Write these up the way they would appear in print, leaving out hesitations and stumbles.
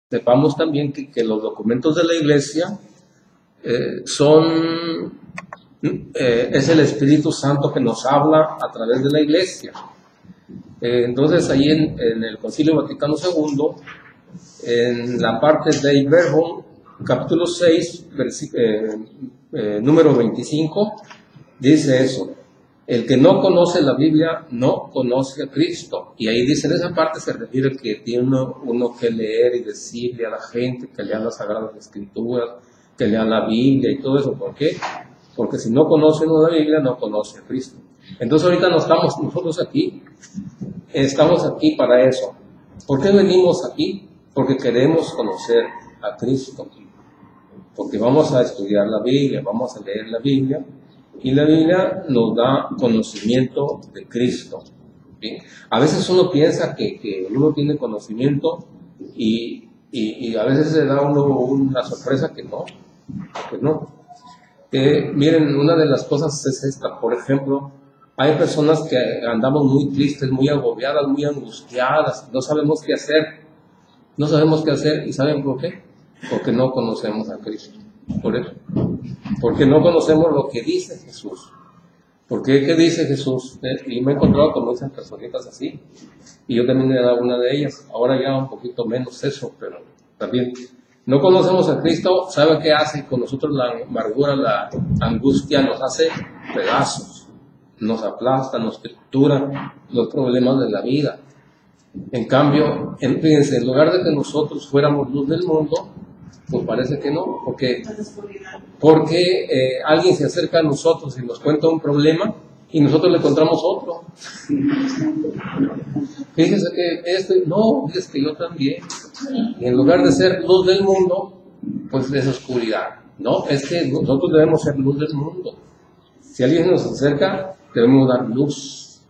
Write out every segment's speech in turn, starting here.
sepamos también que los documentos de la Iglesia es el Espíritu Santo que nos habla a través de la Iglesia. Entonces, ahí en el Concilio Vaticano II, en la parte de Verbum, capítulo 6, número 25, dice eso: el que no conoce la Biblia no conoce a Cristo. Y ahí dice, en esa parte se refiere que tiene uno que leer y decirle a la gente que lea las Sagradas Escrituras, que lea la Biblia y todo eso. ¿Por qué? Porque si no conoce la Biblia, no conoce a Cristo. Entonces ahorita no estamos nosotros aquí, estamos aquí para eso. ¿Por qué venimos aquí? Porque queremos conocer a Cristo. Porque vamos a estudiar la Biblia, vamos a leer la Biblia, y la Biblia nos da conocimiento de Cristo. ¿Bien? A veces uno piensa que uno tiene conocimiento y a veces se da uno una sorpresa que no. Miren, una de las cosas es esta. Por ejemplo, hay personas que andamos muy tristes, muy agobiadas, muy angustiadas, no sabemos qué hacer. ¿Y saben por qué? Porque no conocemos a Cristo. Por eso. Porque no conocemos lo que dice Jesús. ¿Por qué? ¿Qué dice Jesús? Y me he encontrado con muchas personitas así. Y yo también era una de ellas. Ahora ya un poquito menos eso, pero también. No conocemos a Cristo. ¿Sabe qué hace con nosotros? La amargura, la angustia nos hace pedazos. Nos aplasta, nos tritura los problemas de la vida. En cambio, fíjense, en lugar de que nosotros fuéramos luz del mundo, pues parece que no, porque alguien se acerca a nosotros y nos cuenta un problema y nosotros le encontramos otro. Fíjese que es que yo también. Y en lugar de ser luz del mundo, pues es oscuridad. No, es que nosotros debemos ser luz del mundo. Si alguien nos acerca, debemos dar luz.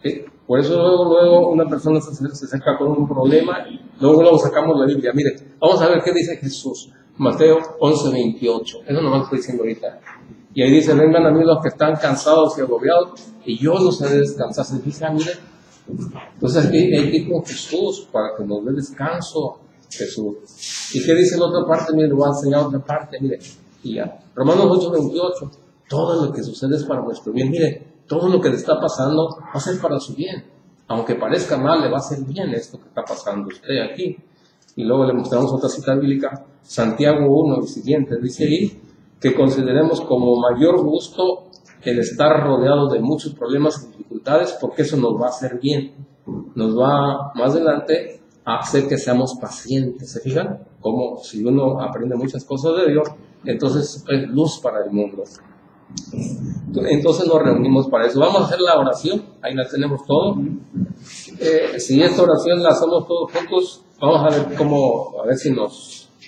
¿Sí? Por eso luego una persona se acerca con un problema, luego sacamos la Biblia. Mire, vamos a ver qué dice Jesús. Mateo 11:28. Eso no lo estoy diciendo ahorita. Y ahí dice, vengan a mí los que están cansados y agobiados, y yo los haré descansar. Se dice, mire, entonces hay que ir con Jesús para que nos dé descanso, Jesús. ¿Y qué dice la otra parte? Mire, le voy a enseñar otra parte, mire. Y ya. Romanos 8:28. Todo lo que sucede es para nuestro bien. Mire, todo lo que le está pasando va a ser para su bien. Aunque parezca mal, le va a hacer bien esto que está pasando usted aquí. Y luego le mostramos otra cita bíblica, Santiago 1 y siguiente. Dice ahí que consideremos como mayor gusto el estar rodeado de muchos problemas y dificultades, porque eso nos va a hacer bien. Nos va más adelante a hacer que seamos pacientes. ¿Se fijan? Como si uno aprende muchas cosas de Dios, entonces es luz para el mundo. Entonces nos reunimos para eso. Vamos a hacer la oración, ahí la tenemos todo. Si esta oración la hacemos todos juntos, vamos a ver a ver si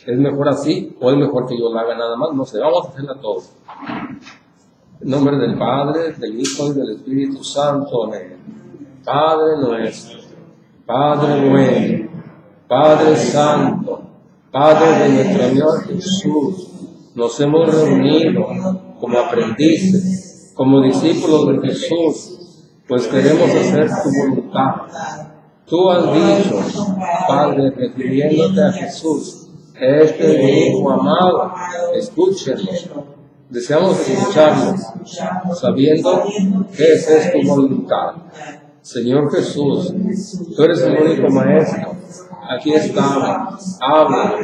es mejor así o es mejor que yo la haga nada más. No sé, vamos a hacerla todos. En nombre del Padre, del Hijo y del Espíritu Santo. Amén. Padre nuestro, Padre bueno, Padre santo, Padre de nuestro Señor Jesús, nos hemos reunido como aprendices, como discípulos de Jesús, pues queremos hacer tu voluntad. Tú has dicho, Padre, refiriéndote a Jesús, este mi Hijo amado, escúchenos. Deseamos escucharlos, sabiendo que esa es tu voluntad. Señor Jesús, tú eres el único Maestro. Aquí estamos, habla,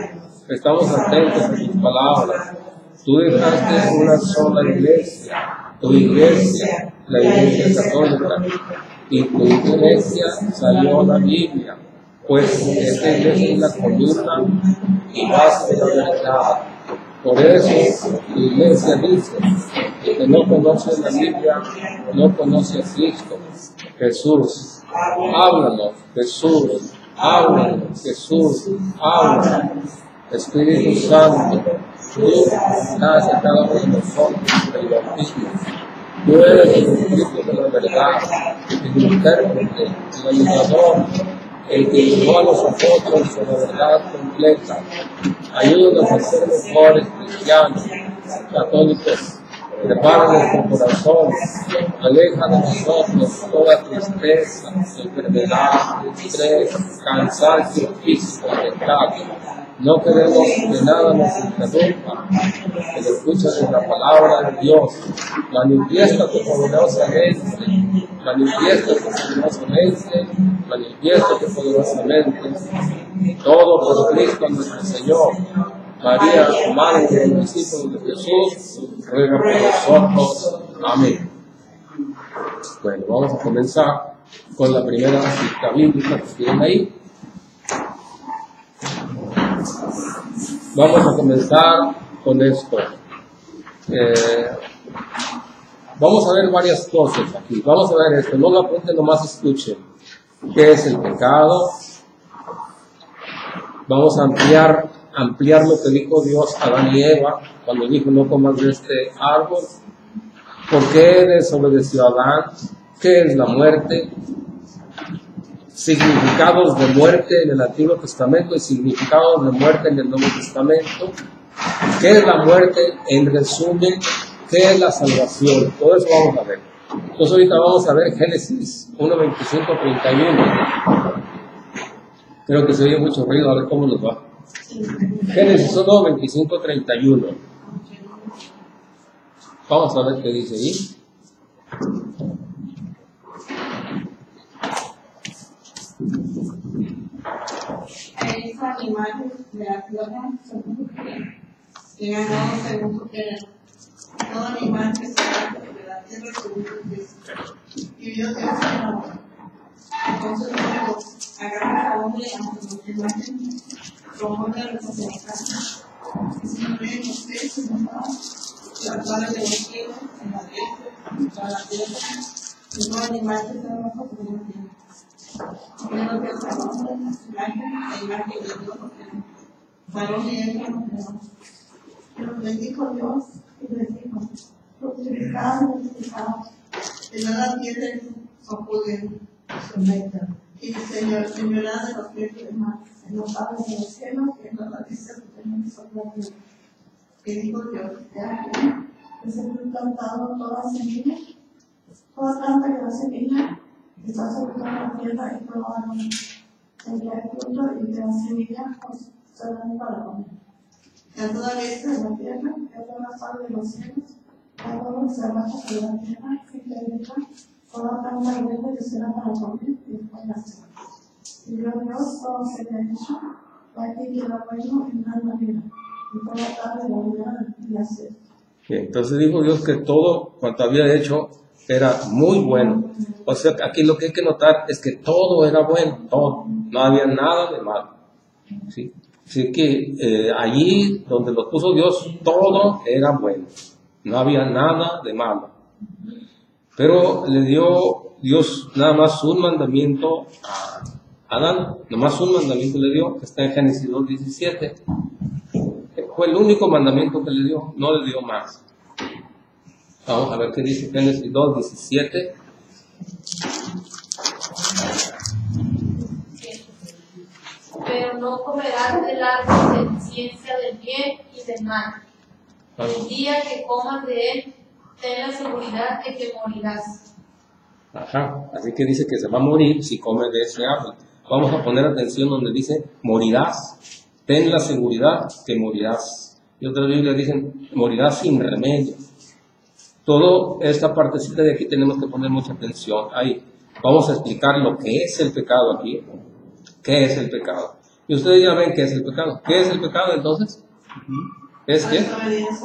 estamos atentos a tus palabras. Tú dejaste una sola iglesia, tu iglesia, la Iglesia Católica, y tu iglesia salió la Biblia, pues esta iglesia es la columna y base de la verdad. Por eso tu iglesia dice que no conoce la Biblia, no conoce a Cristo. Jesús, háblanos, Jesús, háblanos, Jesús, háblanos. Espíritu Santo, tú das a cada uno de nosotros el bautismo. Tú eres el Espíritu de la verdad, el intérprete, el ayudador, el que llevó a nosotros a la verdad completa. Ayúdanos a ser mejores cristianos, católicos, prepara nuestro corazón, aleja de nosotros toda tristeza, enfermedad, estrés, cansancio físico, mental. No queremos que nada nos interrumpa, que la escucha de la palabra de Dios. Manifiéstate poderosamente, manifiéstate poderosamente, manifiéstate poderosamente. Todo por Cristo nuestro Señor. María, Madre de los discípulos de Jesús, ruega por nosotros. Amén. Bueno, vamos a comenzar con la primera cita bíblica que tienen ahí. Vamos a comenzar con esto. Vamos a ver varias cosas aquí. Vamos a ver esto. No lo apunten, nomás escuchen. ¿Qué es el pecado? Vamos a ampliar lo que dijo Dios a Adán y Eva cuando dijo no comas de este árbol. ¿Por qué desobedeció a Adán? ¿Qué es la muerte? Significados de muerte en el Antiguo Testamento y significados de muerte en el Nuevo Testamento. ¿Qué es la muerte? En resumen, ¿qué es la salvación? Todo eso vamos a ver. Entonces ahorita vamos a ver Génesis 1, 25, 31. Creo que se oye mucho ruido, a ver cómo nos va. Génesis 1, 25, 31. Vamos a ver qué dice ahí. Esa imagen de la tierra según su querer, y ganó según su querer. Todo animal que se levanta sobre la tierra según su deseo. Y Dios Dios no. Entonces luego agarra al hombre a su imagen, como una representación. Y si no ven ustedes, las alas de los cielos, en la tierra, para la tierra, y todo animal que se levanta sobre la tierra. Primero que el hombre, la imagen de Dios, varón y hembra nos creó. Y los bendijo Dios y les dijo: fructificad, de nada tienen sojuzguen, sometan, y señorad de los pies del mar, en los aves de los cielos y en las raíces que tienen sobre la tierra. Y dijo Dios: he aquí, que se fue plantado toda semilla, toda planta que da semilla, que está sobre toda la tierra y todo árbol, el que da fruto y que da semilla, pues serán para comer. Y a toda bestia de la tierra, y a toda ave de los cielos, a todo lo que se arrastra sobre la tierra, y que habita toda planta verde que será para comer y después nacer. Y vio Dios todo se había hecho, y aquí que era bueno en gran manera, y toda tarde la mañana y la sed. Bien, entonces dijo Dios que todo cuanto había hecho era muy bueno. O sea, aquí lo que hay que notar es que todo era bueno, todo. No había nada de malo. ¿Sí? Así que allí donde lo puso Dios, todo era bueno. No había nada de malo. Pero le dio Dios nada más un mandamiento a Adán. Nada más un mandamiento le dio, que está en Génesis 2:17. Fue el único mandamiento que le dio, no le dio más. Vamos a ver qué dice Génesis 2:17. Pero no comerás del árbol de ciencia del bien y del mal. El día que comas de él, ten la seguridad de que morirás. Ajá, así que dice que se va a morir si come de ese árbol. Vamos a poner atención donde dice morirás. Ten la seguridad que morirás. Y otras Biblias dicen morirás sin remedio. Toda esta partecita de aquí tenemos que poner mucha atención. Ahí vamos a explicar lo que es el pecado aquí. ¿Qué es el pecado? Y ustedes ya ven qué es el pecado. ¿Qué es el pecado entonces? ¿Es qué?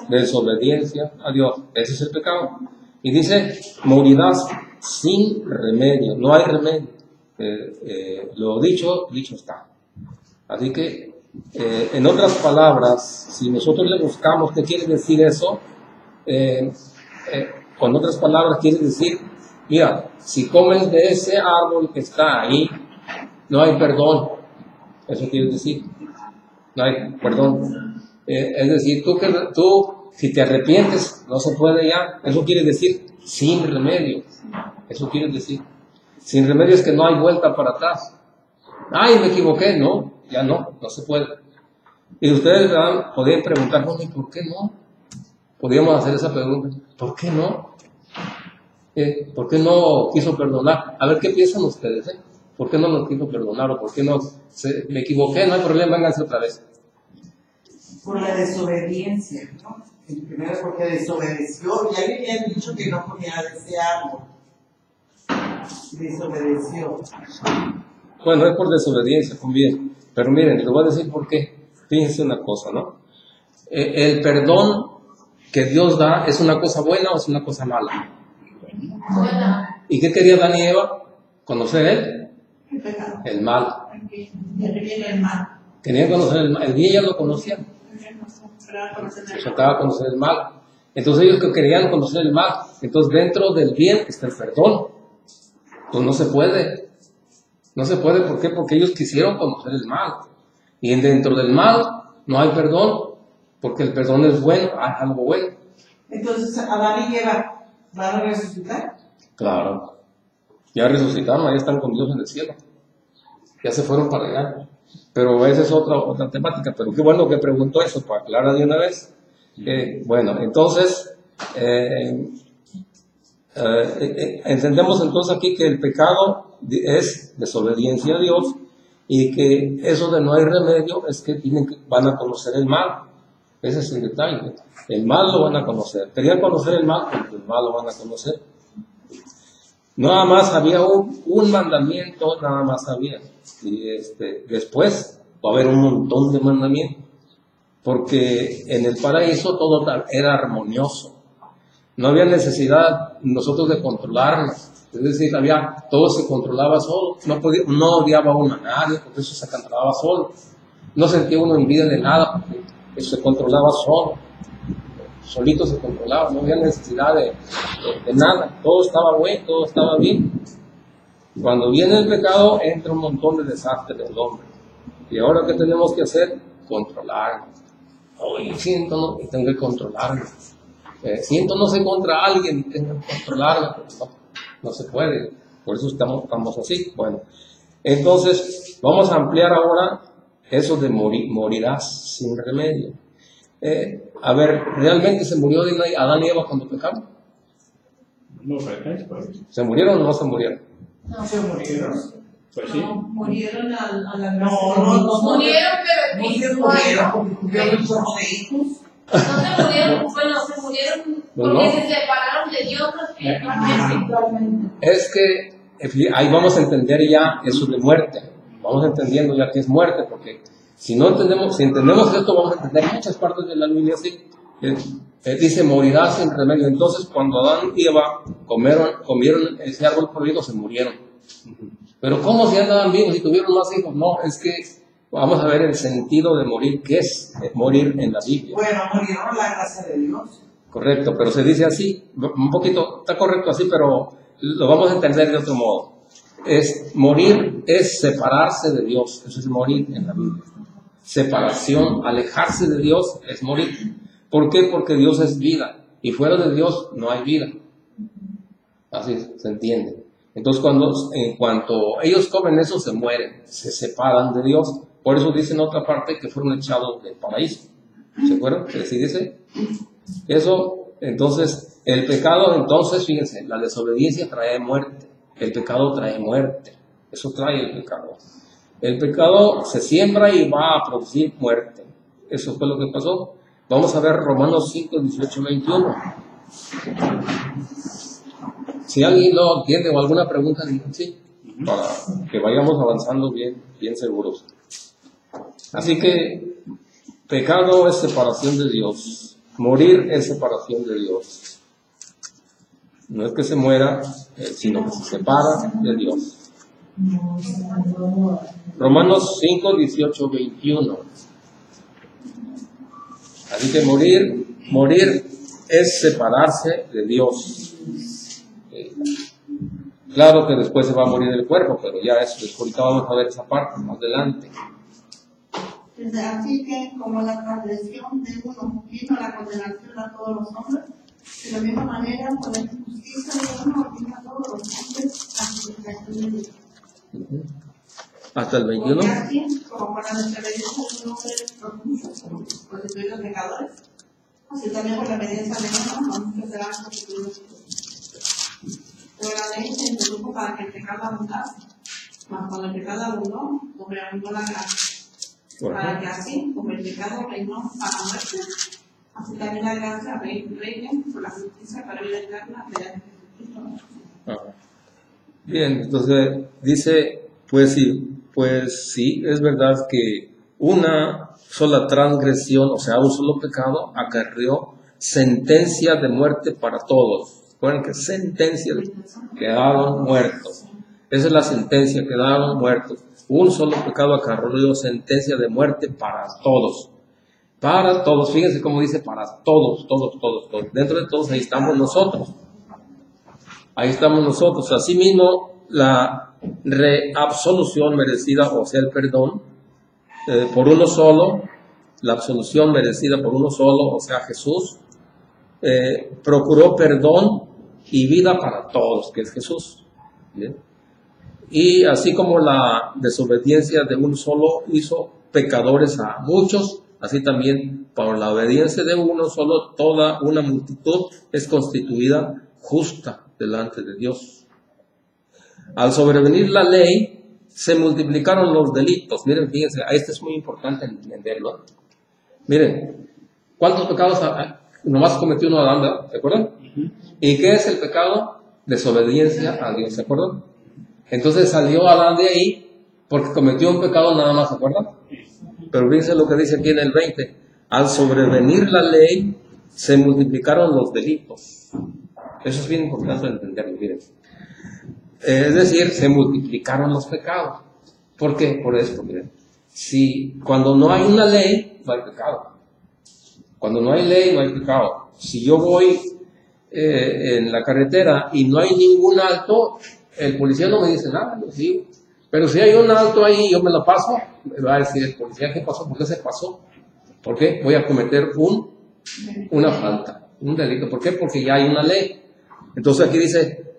Desobediencia a Dios. Ese es el pecado. Y dice, morirás sin remedio. No hay remedio. Lo dicho está. Así que, en otras palabras, si nosotros le buscamos qué quiere decir eso, con otras palabras quiere decir, mira, si comes de ese árbol que está ahí, no hay perdón. Eso quiere decir, no hay perdón. Es decir, tú si te arrepientes, no se puede ya. Eso quiere decir sin remedio. Eso quiere decir. Sin remedio es que no hay vuelta para atrás. Ay, me equivoqué. No, ya no se puede. Y ustedes podrían preguntar, ¿por qué no? podríamos hacer esa pregunta, ¿por qué no? ¿Por qué no quiso perdonar? A ver, ¿qué piensan ustedes? ¿Por qué no nos quiso perdonar? ¿O por qué no? Me equivoqué, no hay problema, vénganse otra vez. Por la desobediencia, ¿no? Primero porque desobedeció, ya le habían dicho que no comía de ese árbol. Desobedeció. Bueno, es por desobediencia, conviene. Pero miren, les voy a decir por qué. Fíjense una cosa, ¿no? El perdón que Dios da, ¿es una cosa buena o es una cosa mala? Buena. ¿Y qué quería Adán y Eva? ¿Conocer él? ¿Qué pecado? El mal. El mal. Querían conocer el mal. El bien ya lo conocían. Se trataba de conocer el mal. Entonces ellos que querían conocer el mal. Entonces dentro del bien está el perdón. Pues no se puede. No se puede, ¿por qué? Porque ellos quisieron conocer el mal. Y dentro del mal no hay perdón, porque el perdón es bueno, hay algo bueno. Entonces, Adán y Eva van a resucitar. Claro. Ya resucitaron, ahí están con Dios en el cielo. Ya se fueron para allá. Pero esa es otra temática. Pero qué bueno que preguntó eso, para aclarar de una vez. Bueno, entonces, entendemos entonces aquí que el pecado es desobediencia a Dios y que eso de no hay remedio es que van a conocer el mal. Ese es el detalle. El mal lo van a conocer. Querían conocer el mal, porque el mal lo van a conocer. Nada más había un mandamiento, nada más había. Y después va a haber un montón de mandamientos. Porque en el paraíso todo era armonioso. No había necesidad nosotros de controlarnos. Es decir, todo se controlaba solo. No odiaba uno a nadie, porque eso se controlaba solo. No sentía uno envidia de nada, porque eso se controlaba solo. Solito se controlaba, no había necesidad de nada. Todo estaba bueno, todo estaba bien. Cuando viene el pecado, entra un montón de desastre del hombre. Y ahora, ¿qué tenemos que hacer? Controlarnos. Oye, siento, no, y tengo que controlarme. Siento no sé contra alguien y tengo que controlarme, pero no se puede. Por eso estamos así. Bueno, entonces vamos a ampliar ahora eso de morirás sin remedio. A ver, ¿realmente se murió Adán y Eva cuando pecaron? No, pues. ¿Se murieron o no se murieron? No se murieron. Pues sí. No, murieron a la No, Murieron, pero no se murieron porque tuvieron un chorro de hijos. No se murieron, bueno, se murieron porque No. se separaron de Dios espiritualmente. Es que ahí vamos a entender ya eso de muerte. Vamos entendiendo ya que es muerte, porque si entendemos esto, vamos a entender muchas partes de la Biblia así. Dice, morirás sin remedio. Entonces, cuando Adán y Eva comieron ese árbol prohibido, se murieron. Pero ¿cómo si andaban vivos y tuvieron más hijos? No, es que vamos a ver el sentido de morir, ¿qué es morir en la Biblia? Bueno, murieron a la gracia de Dios. Correcto, pero se dice así, un poquito, está correcto así, pero lo vamos a entender de otro modo. Morir es separarse de Dios, eso es morir en la Biblia. Separación, alejarse de Dios es morir. ¿Por qué? Porque Dios es vida y fuera de Dios no hay vida. Así se entiende. Entonces en cuanto ellos comen eso se mueren, se separan de Dios. Por eso dice en otra parte que fueron echados del paraíso. ¿Se acuerdan? ¿Que así dice? Eso, entonces, el pecado, entonces, fíjense, la desobediencia trae muerte. El pecado trae muerte. Eso trae el pecado. El pecado se siembra y va a producir muerte. Eso fue lo que pasó. Vamos a ver Romanos 5, 18, 21. Si alguien lo entiende o alguna pregunta, digan sí, para que vayamos avanzando bien seguros. Así que pecado es separación de Dios. Morir es separación de Dios. No es que se muera, sino que se separa de Dios. Romanos 5, 18, 21. Así que morir es separarse de Dios. Claro que después se va a morir el cuerpo, pero ya ahorita vamos a ver esa parte más adelante. Así que, como la transgresión de uno vino la condenación a todos los hombres, de la misma manera, por la injusticia de uno vino a todos los hombres a justificación de Dios. Hasta el 21. Porque así, como para la desobediencia de un hombre, los muchos constituidos pecadores, Así también por la obediencia de uno, vamos a hacer algo que tú no quieres. Pero la ley se introdujo para que el pecado abundase. Mas cuando el pecado abundó, sobreabundó la gracia. Para que así, como el pecado reinó para muerte, así también la gracia reine por la justicia para vida eterna mediante Jesucristo. Bien, entonces dice, pues sí, es verdad que una sola transgresión, o sea, un solo pecado, acarreó sentencia de muerte para todos. Recuerden que sentencia, quedaron muertos. Esa es la sentencia, quedaron muertos. Un solo pecado acarreó sentencia de muerte para todos. Para todos, fíjense cómo dice para todos, todos. Dentro de todos ahí estamos nosotros. Ahí estamos nosotros. Asimismo, la reabsolución merecida, o sea, el perdón, por uno solo, la absolución merecida por uno solo, o sea, Jesús, procuró perdón y vida para todos, que es Jesús. ¿Bien? Y así como la desobediencia de uno solo hizo pecadores a muchos, así también por la obediencia de uno solo toda una multitud es constituida justa delante de Dios. Al sobrevenir la ley, se multiplicaron los delitos. Miren, fíjense, esto es muy importante entenderlo. Miren, ¿cuántos pecados nomás cometió uno Adán? ¿Se acuerdan? ¿Y qué es el pecado? Desobediencia a Dios, ¿se acuerdan? Entonces salió Adán de ahí porque cometió un pecado nada más, ¿se acuerdan? Pero fíjense lo que dice aquí en el 20. Al sobrevenir la ley, se multiplicaron los delitos. Eso es bien importante entenderlo, miren. Es decir, se multiplicaron los pecados. ¿Por qué? Por esto, miren. Si cuando no hay una ley, no hay pecado. Cuando no hay ley, no hay pecado. Si yo voy en la carretera y no hay ningún alto, el policía no me dice nada, yo sigo. Pero si hay un alto ahí y yo me lo paso, me va a decir el policía, ¿qué pasó? ¿Por qué se pasó? ¿Por qué? Voy a cometer una falta, un delito. ¿Por qué? Porque ya hay una ley. Entonces aquí dice,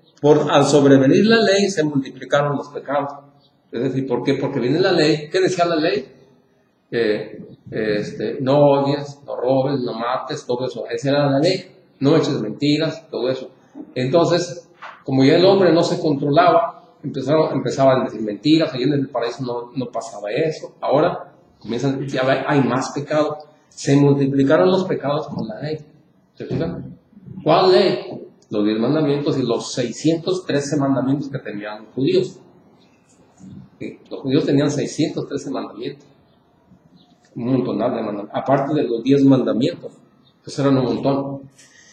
al sobrevenir la ley se multiplicaron los pecados. Es decir, ¿por qué? Porque viene la ley. ¿Qué decía la ley? No odies, no robes, no mates, todo eso. Esa era la ley. No eches mentiras, todo eso. Entonces, como ya el hombre no se controlaba, empezaban a decir mentiras. Allí en el paraíso no pasaba eso. Ahora ya hay más pecado. Se multiplicaron los pecados con la ley. ¿Se fijan? ¿Cuál ley? Los 10 mandamientos y los 613 mandamientos que tenían los judíos. Los judíos tenían 613 mandamientos. Un montonal de mandamientos. Aparte de los 10 mandamientos. Entonces eran un montón.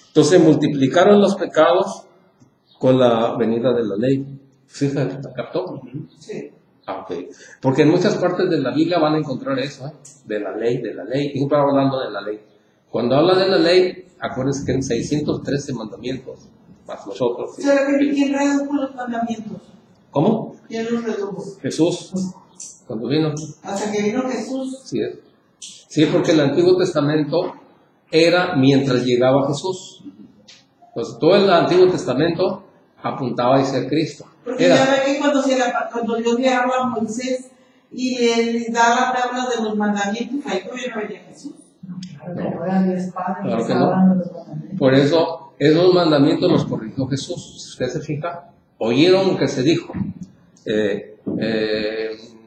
Entonces multiplicaron los pecados con la venida de la ley. Fíjate, ¿captó? Sí. Okay. Porque en muchas partes de la Biblia van a encontrar eso, de la ley, y siempre hablando de la ley. Cuando habla de la ley, acuérdense que en 613 mandamientos, más los otros. ¿Quién redujo los mandamientos? ¿Cómo? ¿Quién los redujo? Jesús, cuando vino. Hasta que vino Jesús. Sí, porque el Antiguo Testamento era mientras llegaba Jesús. Entonces, todo el Antiguo Testamento apuntaba a ser Cristo. Porque ya ve que cuando Dios le habla a Moisés y le da la tabla de los mandamientos, ahí todavía no venía Jesús. Claro que no. Por eso, esos mandamientos los corrigió Jesús. Si usted se fija, oyeron que se dijo,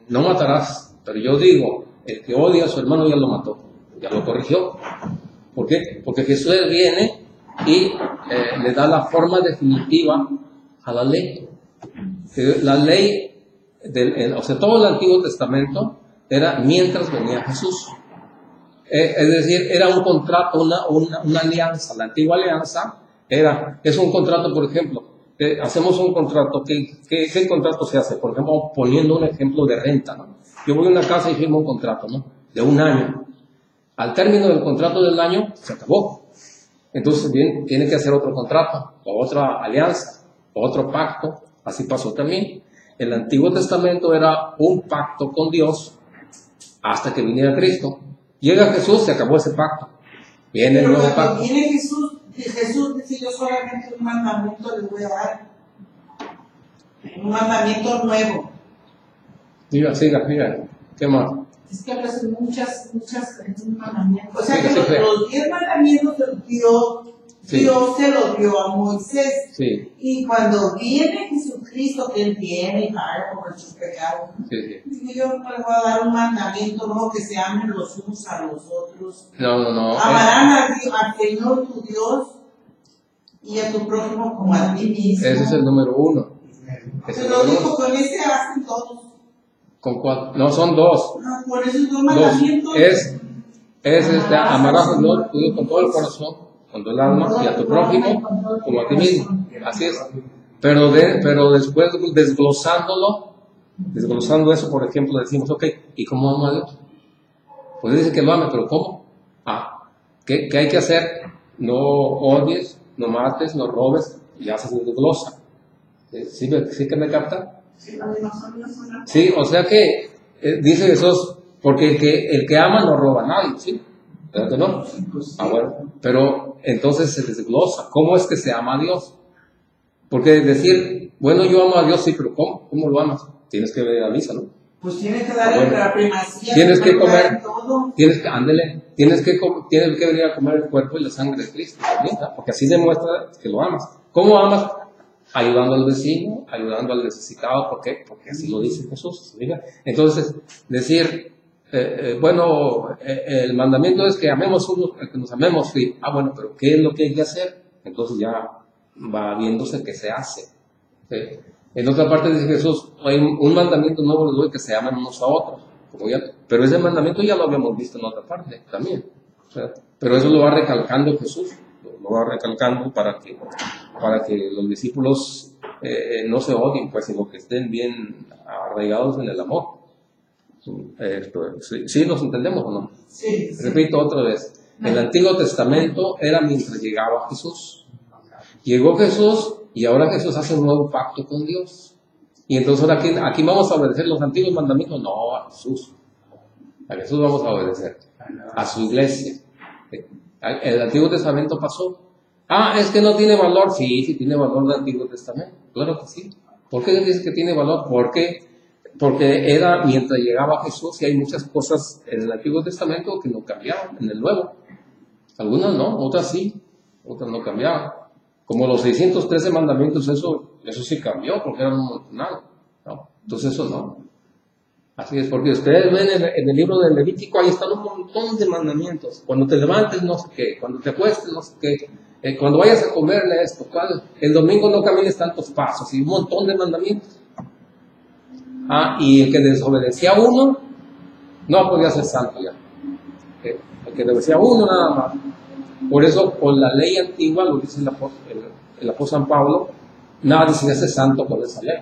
no matarás, pero yo digo, el que odia a su hermano ya lo mató, ya lo corrigió. ¿Por qué? Porque Jesús viene y le da la forma definitiva a la ley. La ley, o sea, todo el Antiguo Testamento era mientras venía Jesús. Es decir, era un contrato, una alianza. La antigua alianza es un contrato, por ejemplo. Hacemos un contrato. ¿Qué contrato se hace? Por ejemplo, poniendo un ejemplo de renta, ¿no? Yo voy a una casa y firmo un contrato, ¿no? De un año. Al término del contrato del año, se acabó. Entonces, bien, tiene que hacer otro contrato, o otra alianza, o otro pacto. Así pasó también. El Antiguo Testamento era un pacto con Dios hasta que viniera Cristo. Llega Jesús, se acabó ese pacto. Viene el nuevo pacto. Viene Jesús dice, yo solamente un mandamiento les voy a dar. Un mandamiento nuevo. Siga. ¿Qué más? Es que hablas de muchas mandamientos. O sea que los 10 mandamientos Dios se los dio a Moisés. Sí. Y cuando viene Jesucristo, que Él viene y paga por nuestros pecados, digo yo, le voy a dar un mandamiento nuevo, que se amen los unos a los otros. No. Amarán al Señor tu Dios y a tu prójimo como a ti mismo. Ese es el número 1. Se lo dijo, con ese hacen todos. ¿Con cuál? No, son 2. No, por eso es 2 mandamientos. Amarás al Señor tu Dios con todo el corazón, con todo el alma, y a tu prójimo como a ti mismo. Así es. Pero después, desglosando eso, por ejemplo, decimos, ok, ¿y cómo amo a Dios? Pues dice que lo ame, pero ¿cómo? ¿Qué hay que hacer? No odies, no mates, no robes, ya se desglosa. ¿Sí que me capta? Sí, o sea que dice Jesús, porque el que ama no roba a nadie, ¿sí? ¿Verdad que no? Bueno, pero entonces se desglosa. ¿Cómo es que se ama a Dios? Porque decir, bueno, yo amo a Dios, sí, pero ¿cómo? ¿Cómo lo amas? Tienes que ver a misa, ¿no? Pues tienes que darle la primacía. Tienes que comer, tienes que venir a comer el cuerpo y la sangre de Cristo, ¿verdad? Porque así demuestra que lo amas. ¿Cómo amas? Ayudando al vecino, ayudando al necesitado. ¿Por qué? Porque así lo dice Jesús. ¿Verdad? Entonces, decir, el mandamiento es que amemos unos, que nos amemos. Sí. Bueno, pero ¿qué es lo que hay que hacer? Entonces ya va viéndose que se hace. ¿Sí? En otra parte dice Jesús, hay un mandamiento nuevo les doy, que se amen unos a otros. Pero ese mandamiento ya lo habíamos visto en otra parte también. Pero eso lo va recalcando Jesús. Lo va recalcando para que los discípulos no se odien, pues, sino que estén bien arraigados en el amor. ¿Sí nos entendemos o no? Sí. Repito otra vez. El Antiguo Testamento era mientras llegaba Jesús. Llegó Jesús y ahora Jesús hace un nuevo pacto con Dios. Y entonces ahora aquí vamos a obedecer los antiguos mandamientos. No, a Jesús. A Jesús vamos a obedecer. A su iglesia. El Antiguo Testamento pasó. Es que no tiene valor. Sí tiene valor el Antiguo Testamento. Claro que sí. ¿Por qué dice que tiene valor? Porque era mientras llegaba Jesús, y hay muchas cosas en el Antiguo Testamento que no cambiaban en el Nuevo. Algunas no, otras sí, otras no cambiaban. Como los 613 mandamientos, eso sí cambió, porque eran un montonado, ¿no? Entonces eso no. Así es, porque ustedes ven en el libro del Levítico, ahí están un montón de mandamientos. Cuando te levantes, no sé qué. Cuando te acuestes, no sé qué. Cuando vayas a comerle esto, el domingo no camines tantos pasos, y un montón de mandamientos. Y el que desobedecía a uno, no podía ser santo ya. El que desobedecía a uno nada más. Por eso, con la ley antigua, lo dice el apóstol San Pablo, nadie se hace santo con esa ley.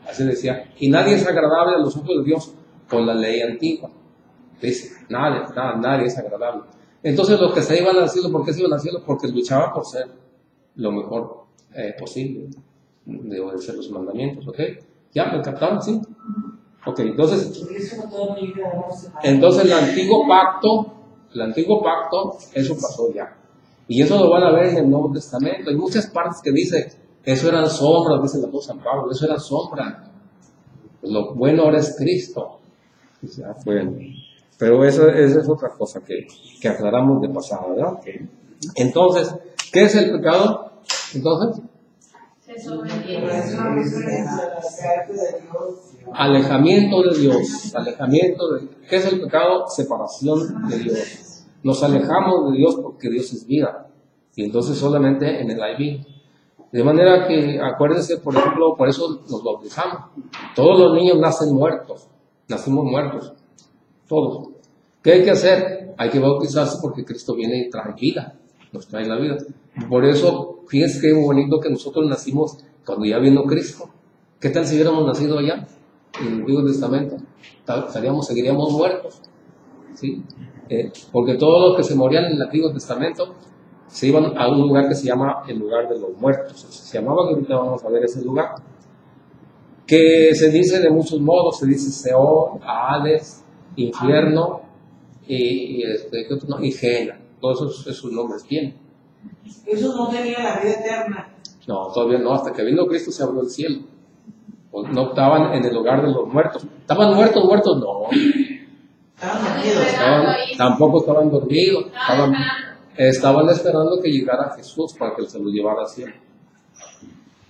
Así decía, y nadie es agradable a los ojos de Dios con la ley antigua. Dice, nadie es agradable. Entonces los que se iban al cielo, ¿por qué se iban al cielo? Porque luchaban por ser lo mejor posible, de obedecer los mandamientos, ¿ok? ¿Ya? ¿Me captaron? ¿Sí? Ok, entonces el antiguo pacto, eso pasó ya. Y eso lo van a ver en el Nuevo Testamento. Hay muchas partes que dice, eso eran sombras, dice el apóstol San Pablo, eso era sombra. Lo bueno ahora es Cristo. Bueno, pero esa es otra cosa que aclaramos de pasada, ¿verdad? Entonces, ¿qué es el pecado? Entonces, alejamiento de Dios. ¿Qué es el pecado? Separación de Dios. Nos alejamos de Dios porque Dios es vida. Y entonces solamente en Él hay vida. De manera que, acuérdense, por ejemplo, por eso nos bautizamos. Todos los niños nacen muertos. Nacimos muertos. Todos. ¿Qué hay que hacer? Hay que bautizarse porque Cristo viene y trae vida. Nos trae la vida. Por eso, fíjense qué bonito que nosotros nacimos cuando ya vino Cristo. ¿Qué tal si hubiéramos nacido allá, en el Antiguo Testamento? Seguiríamos muertos. ¿Sí? Porque todos los que se morían en el Antiguo Testamento se iban a un lugar que se llama el lugar de los muertos. Se llamaba, que ahorita vamos a ver ese lugar, que se dice de muchos modos. Se dice Seol, Hades, infierno y Gehenna. Todos esos nombres tienen. Eso no tenía la vida eterna. No, todavía no. Hasta que vino Cristo se abrió el cielo. No estaban en el lugar de los muertos. ¿Estaban muertos? No. Tampoco estaban dormidos, Estaban estaban esperando que llegara Jesús para que se lo llevara así.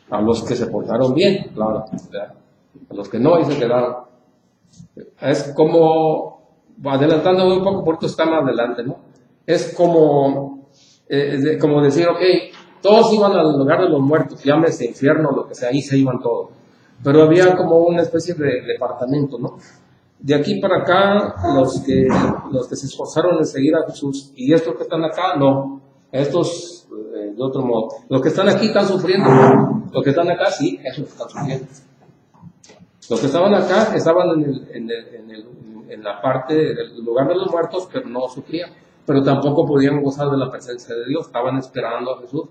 A los que se portaron bien, claro, ¿verdad? A los que no, ahí se quedaron. Es como, adelantando un poco, porque está más adelante, ¿no? Es como decir, ok, todos iban al lugar de los muertos, llámese infierno, lo que sea, ahí se iban todos. Pero había como una especie de departamento, ¿no? De aquí para acá, los que se esforzaron en seguir a Jesús, y estos que están acá, no. Estos, de otro modo. Los que están aquí están sufriendo. Los que están acá, sí, esos están sufriendo. Los que estaban acá estaban en la parte del lugar de los muertos, pero no sufrían. Pero tampoco podían gozar de la presencia de Dios, estaban esperando a Jesús.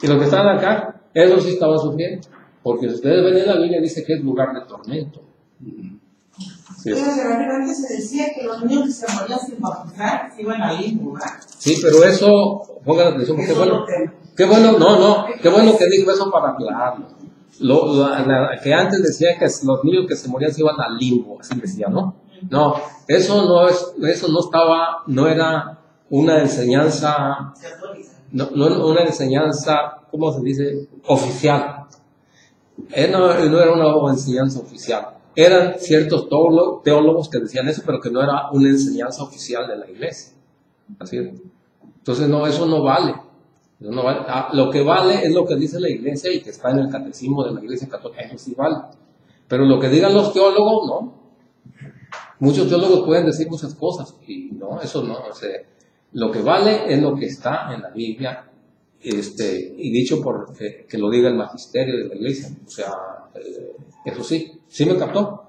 Y los que estaban acá, esos sí estaban sufriendo. Porque si ustedes ven en la Biblia, dice que es lugar de tormento. Sí. Pero antes se decía que los niños que se morían sin bautizar se iban a ir, ¿verdad? Sí, pero eso, pongan atención, qué bueno. Qué bueno que dijo eso para aclararlo. Que antes decía que los niños que se morían se iban al limbo, así decía, ¿no? No, no era una enseñanza, no una enseñanza, ¿cómo se dice? Oficial. No era una enseñanza oficial. Eran ciertos teólogos que decían eso, pero que no era una enseñanza oficial de la iglesia. Así es. Entonces, no, eso no vale. Eso no vale. Lo que vale es lo que dice la iglesia y que está en el catecismo de la iglesia católica. Eso sí vale. Pero lo que digan los teólogos, no. Muchos teólogos pueden decir muchas cosas y no, eso no. O sea, lo que vale es lo que está en la Biblia y dicho por que lo diga el magisterio de la iglesia. O sea, eso sí. ¿Sí me captó?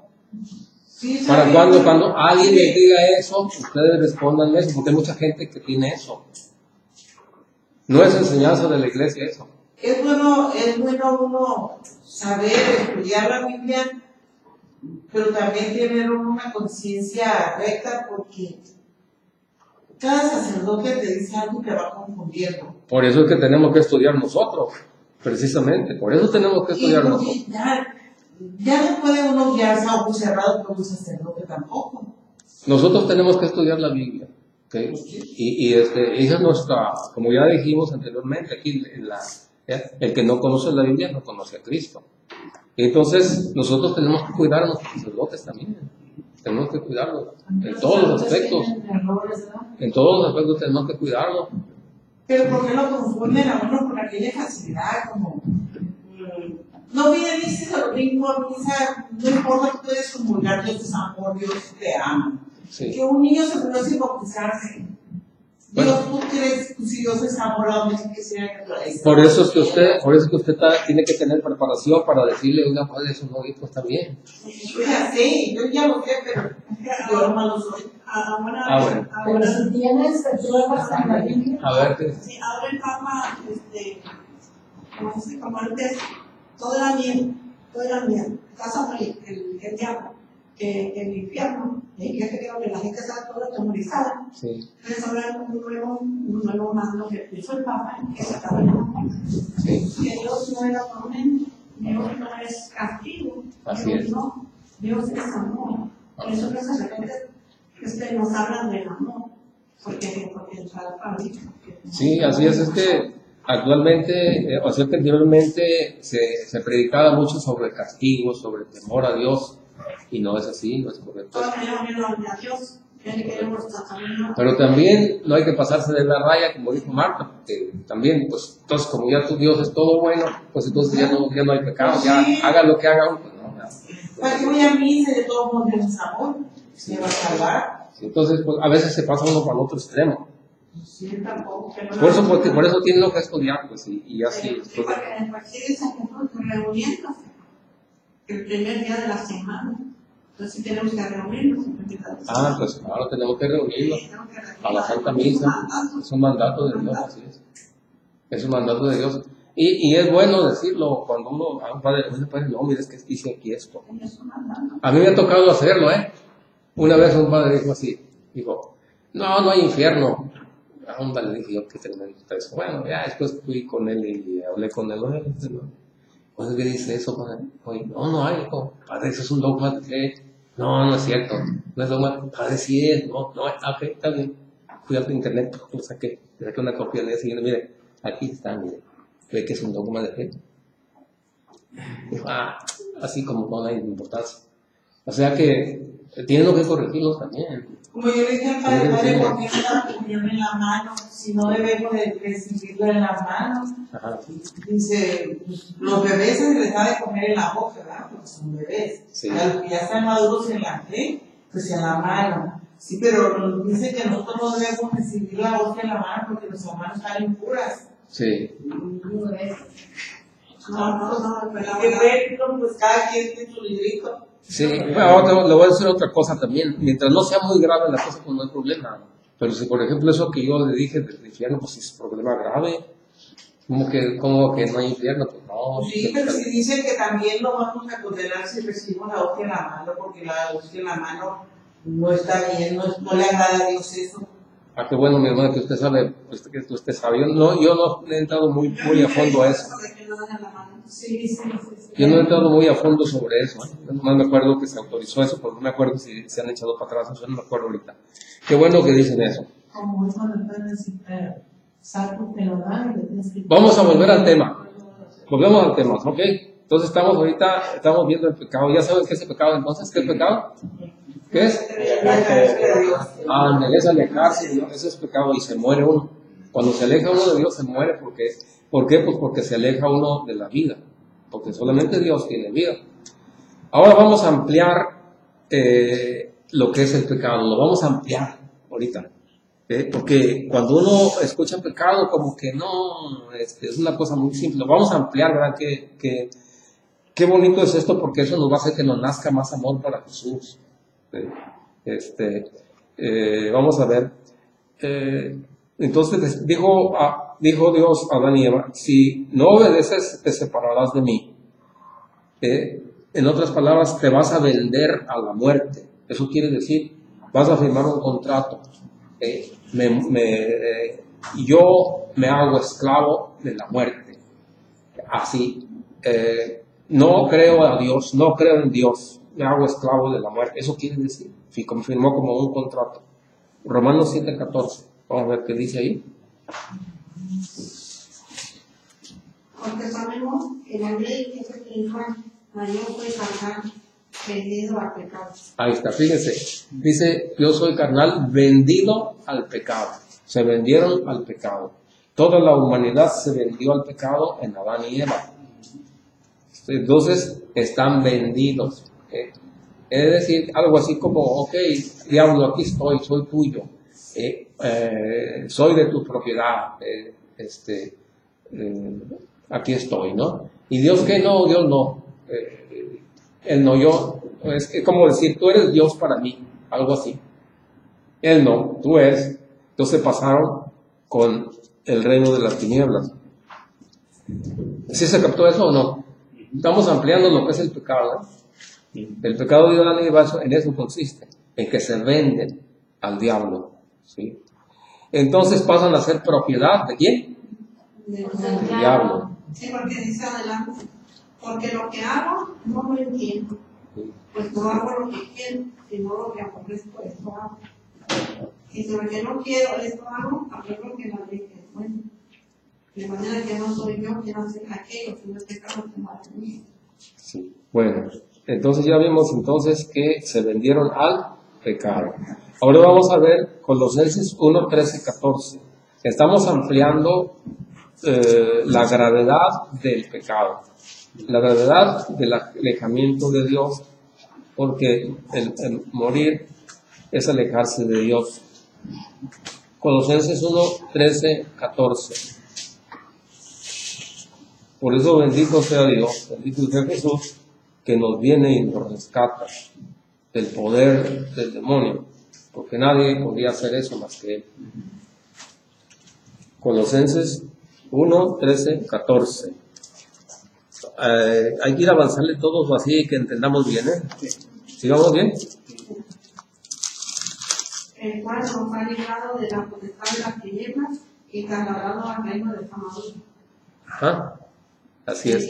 Sí, para cuando alguien les diga eso, ustedes respondan eso, porque hay mucha gente que tiene eso. No es enseñanza de la iglesia eso. Es bueno uno saber estudiar la Biblia, pero también tener una conciencia recta, porque cada sacerdote te dice algo que va confundiendo. Por eso es que tenemos que estudiar nosotros, precisamente, por eso tenemos que estudiar nosotros. Ya no puede uno guiarse a ojos cerrados con un sacerdote tampoco. Nosotros tenemos que estudiar la Biblia, ¿okay? Y esa es nuestra, como ya dijimos anteriormente, aquí el que no conoce la Biblia no conoce a Cristo. Y entonces nosotros tenemos que cuidar a nuestros sacerdotes también. Tenemos que cuidarlos en todos los aspectos. En todos los aspectos tenemos que cuidarlos. Pero ¿por qué lo confunden a uno con aquella facilidad como... No viene, dices el domingo a misa, no importa que puedes comulgar, Dios es amor, Dios te ama. Sí. Que un niño se puede sin bautizarse. Bueno, Dios, tú crees, si Dios es amor, ¿a dónde que sea naturaleza? Por eso es que usted tiene que tener preparación para decirle, oiga, padre, eso no hijo está bien. Yo ya sé, yo ya lo sé, pero yo no lo soy. Bueno. Pero si tienes pruebas en la Biblia. A ver, sí, ahora el Papa, como antes, todo era bien, casa morir, el diablo, el infierno, y que creo que la gente está toda atemorizada. Sí. Entonces ahora un nuevo mando que hizo el Papa, que se acaba de llamar. Sí. Que Dios no era tormento, Dios no es castigo, Dios es amor. Por eso los sacerdotes nos hablan del amor, porque el Papa dijo que... Sí, así es que actualmente, o sea que anteriormente se predicaba mucho sobre castigo, sobre temor a Dios, y no es así, no es correcto. Pero también no hay que pasarse de la raya, como dijo Marta, porque también, pues, entonces como ya tu Dios es todo bueno, pues entonces ya no hay pecado, ya haga lo que haga, pues no. ¿Para qué voy a misa de todo mundo en amor? ¿Se va a salvar? Sí, entonces, pues, a veces se pasa uno para el otro extremo. Sí, tampoco. Por eso tienen que estudiar, pues, y así. Sí, porque en el partido de San Jesús reuniéndose el primer día de la semana. Entonces sí tenemos que reunirnos. Pues claro, tenemos que reunirnos a la Santa Misa. Es un mandato de Dios, así es. Es un mandato de Dios. Y es bueno decirlo cuando uno a un padre no, mire, es que dice aquí esto. A mí me ha tocado hacerlo, Una vez un padre dijo así, no hay infierno. Le dije yo, qué tremendo está eso. Bueno, ya después fui con él y hablé con él. Oye, ¿qué dice eso, padre? Oye, no hay, hijo. Padre, eso es un dogma de fe. No, no es cierto. No es dogma. Padre, sí es. No, ok, está bien. Fui a internet, lo saqué una copia de siguiente. Mire, aquí está, mire. Ve que es un dogma de fe. Dijo, así como no hay importancia. O sea que tienen que corregirlos también. Como yo le dije al padre, ¿por qué me da la comunión en la mano? Si no debemos de recibirla en la mano. Ajá. Dice, pues, los bebés se les da de comer en la boca, ¿verdad? Porque son bebés. Sí. A los que ya están maduros en la fe, pues en la mano. Sí, pero dice que nosotros no debemos recibir la hostia en la mano porque nuestras manos están impuras. Sí. No, Que bueno, pues cada quien tiene su librito. Sí, bueno, ahora le voy a decir otra cosa también. Mientras no sea muy grave la cosa, pues no hay problema. Pero si, por ejemplo, eso que yo le dije del infierno, pues es un problema grave. Como que no hay infierno, pues no. Sí, pero si dicen que también lo vamos a condenar si recibimos la hostia en la mano, porque la hostia en la mano no está bien, no le agrada a Dios eso. Qué bueno, mi hermano, que usted sabe, que usted sabe. Yo no he entrado muy a fondo a eso. Sí. Yo no he entrado muy a fondo sobre eso. Yo nomás me acuerdo que se autorizó eso, pero no me acuerdo si se han echado para atrás. Yo no me acuerdo ahorita. Qué bueno que dicen eso. Como eso no puede decir, saco te lo dan y le tienes que... Vamos a volver al tema. Volvemos al tema, ¿ok? Entonces estamos viendo el pecado. ¿Ya saben qué es el pecado entonces? ¿Qué es el pecado? ¿Qué es? Es alejarse de Dios. Ese es pecado y se muere uno. Cuando se aleja uno de Dios se muere. ¿Por qué? Pues porque se aleja uno de la vida. Porque solamente Dios tiene vida. Ahora vamos a ampliar lo que es el pecado. Lo vamos a ampliar ahorita. Porque cuando uno escucha pecado, como que no, es una cosa muy simple. Lo vamos a ampliar, ¿verdad? Qué bonito es esto, porque eso nos va a hacer que nos nazca más amor para Jesús. Vamos a ver. Entonces dijo Dios a Adán y Eva: si no obedeces, te separarás de mí. En otras palabras, te vas a vender a la muerte. Eso quiere decir, vas a firmar un contrato. Yo me hago esclavo de la muerte. Así. No creo a Dios, no creo en Dios, me hago esclavo de la muerte. Eso quiere decir, si confirmó como un contrato. Romanos 7:14. Vamos a ver qué dice ahí. Porque sabemos que la ley es espiritual, María fue carnal, vendido al pecado. Ahí está, fíjense. Dice, yo soy carnal, vendido al pecado. Se vendieron al pecado. Toda la humanidad se vendió al pecado en Adán y Eva. Entonces, están vendidos. Es decir, algo así como, ok, diablo, aquí estoy, soy tuyo. Soy de tu propiedad. Aquí estoy, ¿no? Y Dios, ¿qué? No, Dios no. Él no, yo. Es como decir, tú eres Dios para mí. Algo así. Él no, tú eres. Entonces pasaron con el reino de las tinieblas. ¿Sí se captó eso o no? Estamos ampliando lo que es el pecado, ¿eh? El pecado de Adán y Eva en eso consiste, en que se venden al diablo, ¿sí? Entonces pasan a ser propiedad ¿de quién? Del diablo. Sí, porque dice adelante, porque lo que hago no lo entiendo, pues no hago lo que quiero, sino lo que aborrezco, esto hago. Y si lo que no quiero, esto hago, aprendo que la ley es buena. De manera que no soy yo quien hace aquello, sino el pecado que va en mí. Sí. Bueno, entonces ya vimos entonces que se vendieron al pecado. Ahora vamos a ver Colosenses 1, 13, 14. Estamos ampliando la gravedad del pecado, la gravedad del alejamiento de Dios, porque el morir es alejarse de Dios. Colosenses 1, 13, 14. Por eso bendito sea Dios, bendito sea Jesús, que nos viene y nos rescata del poder del demonio, porque nadie podía hacer eso más que Él. Colosenses 1, 13, 14. Hay que ir avanzarle todos así que entendamos bien, ¿eh? ¿Sigamos bien? El cual nos ha librado de la potestad de las tinieblas y trasladado al reino de su amadura. Ajá. Así es.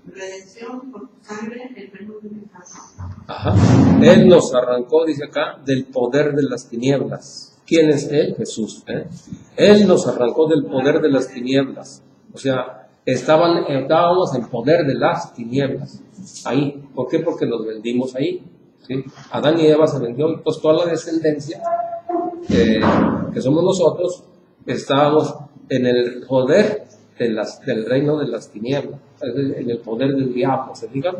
redención por tu sangre, el perdón de pecados. Ajá. Él nos arrancó, dice acá, del poder de las tinieblas. ¿Quién es Él? Jesús. Él nos arrancó del poder de las tinieblas. O sea, estábamos en poder de las tinieblas. Ahí. ¿Por qué? Porque nos vendimos ahí. ¿Sí? Adán y Eva se vendió, y pues toda la descendencia que somos nosotros, estábamos en el poder del reino de las tinieblas, en el poder del diablo, ¿se fijan?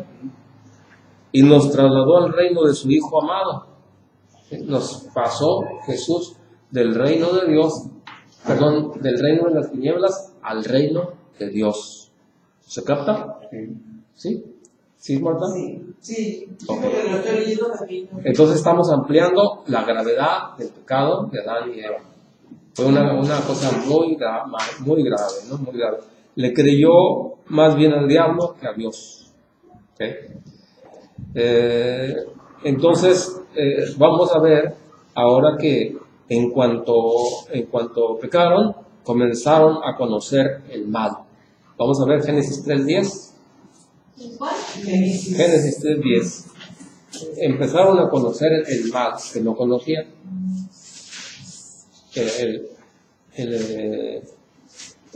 Y nos trasladó al reino de su Hijo amado. Nos pasó Jesús del reino de Dios, perdón, del reino de las tinieblas al reino de Dios. ¿Se capta? ¿Sí? ¿Sí, Marta? Sí, Ok. porque lo estoy leyendo también. Entonces estamos ampliando la gravedad del pecado de Adán y Eva. Fue una cosa muy grave, ¿no? Muy grave. Le creyó más bien al diablo que a Dios. ¿Okay? Entonces, vamos a ver ahora que en cuanto pecaron, comenzaron a conocer el mal. Vamos a ver Génesis 3:10. ¿Cuál? Génesis 3:10. Empezaron a conocer el mal, que no conocían.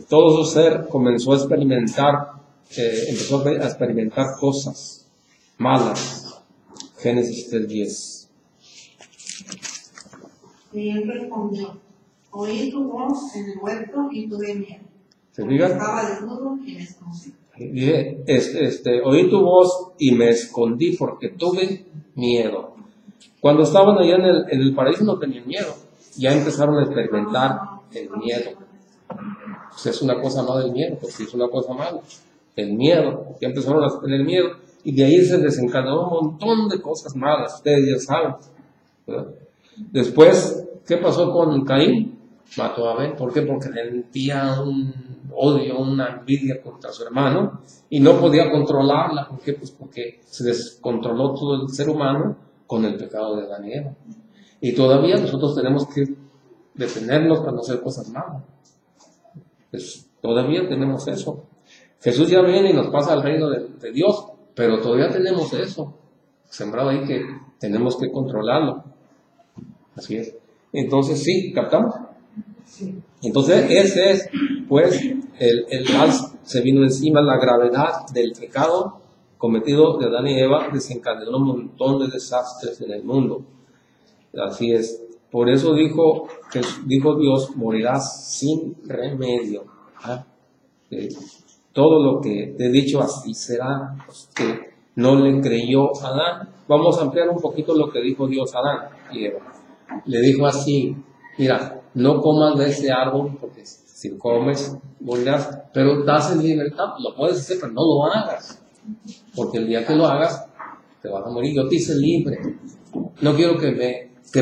Todo su ser comenzó a experimentar, empezó a experimentar cosas malas. Génesis 3:10. Y él respondió, oí tu voz en el huerto y tuve miedo. ¿Se fijan? Estaba desnudo y me escondí. Dije, oí tu voz y me escondí porque tuve miedo. Cuando estaban allá en el paraíso no tenían miedo, ya empezaron a experimentar el miedo. Pues es una cosa mala el miedo, pues sí es una cosa mala. El miedo, ya empezaron a tener miedo y de ahí se desencadenó un montón de cosas malas, ustedes ya saben, ¿verdad? Después, ¿qué pasó con Caín? Mató a Abel. ¿Por qué? Porque sentía un odio, una envidia contra su hermano y no podía controlarla. ¿Por qué? Pues porque se descontroló todo el ser humano con el pecado de Adán y Eva. Y todavía nosotros tenemos que detenernos para no hacer cosas malas. Pues todavía tenemos eso. Jesús ya viene y nos pasa al reino de Dios, pero todavía tenemos eso sembrado ahí que tenemos que controlarlo. Así es. Entonces, sí, ¿captamos? Entonces, ese es, pues, el mal se vino encima, la gravedad del pecado cometido de Adán y Eva desencadenó un montón de desastres en el mundo. Así es. Por eso dijo Dios, morirás sin remedio. Todo lo que te he dicho así será, pues, que no le creyó a Adán. Vamos a ampliar un poquito lo que dijo Dios a Adán y Eva. Le dijo así, mira, no comas de ese árbol, porque si comes, morirás, pero das en libertad, lo puedes hacer, pero no lo hagas, porque el día que lo hagas, te vas a morir. Yo te hice libre, no quiero que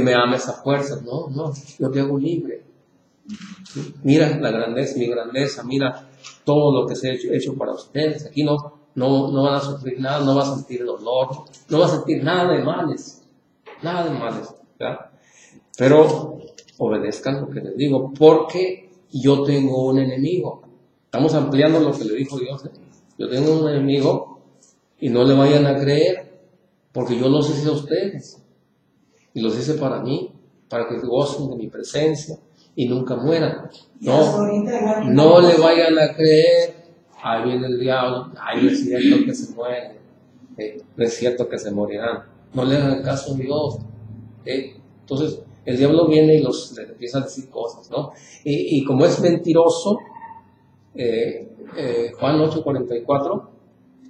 me ames a fuerzas, no, yo te hago libre. Mira la grandeza, mi grandeza, mira todo lo que se ha hecho para ustedes. Aquí no van a sufrir nada, no vas a sentir dolor, no vas a sentir nada de males, ¿verdad? Pero obedezcan lo que les digo, porque yo tengo un enemigo. Estamos ampliando lo que le dijo Dios. Yo tengo un enemigo y no le vayan a creer, porque yo los hice a ustedes y los hice para mí, para que gocen de mi presencia y nunca mueran. No le vayan a creer. Ahí viene el diablo. Ahí es cierto que se mueren. No es cierto que se morirán. No le hagan caso a Dios. Entonces el diablo viene y les empieza a decir cosas, ¿no? Y como es mentiroso, Juan 8:44,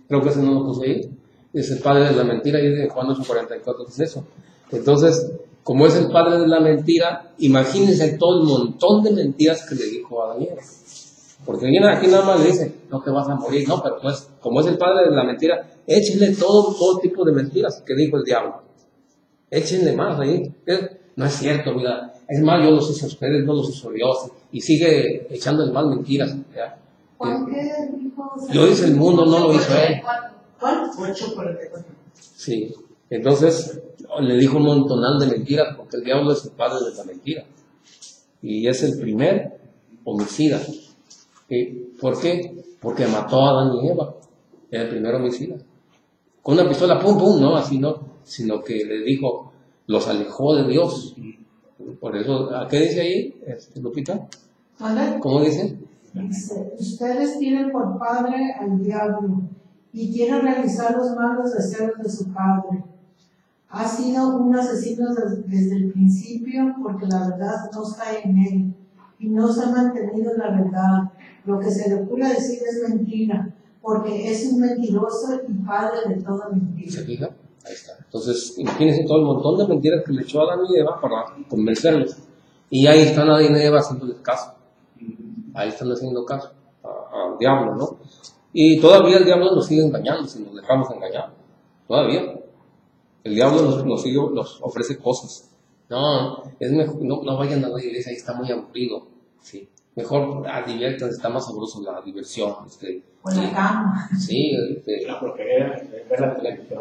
creo que ese no lo puse ahí, es el padre de la mentira, y de Juan 8:44 es eso. Entonces, como es el padre de la mentira, imagínense todo el montón de mentiras que le dijo a Daniel. Porque aquí nada más le dice, no te vas a morir, no, pero pues, como es el padre de la mentira, échenle todo tipo de mentiras que dijo el diablo. Échenle más ahí. No es cierto, mira, es más, yo los hice a ustedes, no los hizo Dios, y sigue echando el mal mentiras. ¿Ya? ¿Por qué dijo? Yo hice el mundo, no lo hizo él. ¿Cuál? 8:44. Sí, entonces le dijo un montonal de mentiras, porque el diablo es el padre de la mentira, y es el primer homicida. ¿Por qué? Porque mató a Adán y Eva. Era el primer homicida. Con una pistola, pum, pum, no, así no, sino que le dijo, los alejó de Dios. Por eso, ¿qué dice ahí, Lupita? ¿Vale? ¿Cómo dice? Dice, ustedes tienen por padre al diablo y quieren realizar los malos deseos de su padre. Ha sido un asesino desde el principio porque la verdad no está en él y no se ha mantenido la verdad. Lo que se le ocurre decir es mentira, porque es un mentiroso y padre de toda mentira. ¿Se fija? Ahí está. Entonces, imagínense todo el montón de mentiras que le echó a Adán y Eva para convencerlos. Y ahí están Adán y Eva haciéndoles caso. Ahí están haciendo caso al diablo, ¿no? Y todavía el diablo nos sigue engañando si nos dejamos engañar. Todavía. El diablo nos ofrece cosas. No, es mejor, no vayan a la iglesia, ahí está muy aburrido. Sí. Mejor diviértanse, está más sabroso la diversión. O la cama. Sí. La porquería, ver la televisión.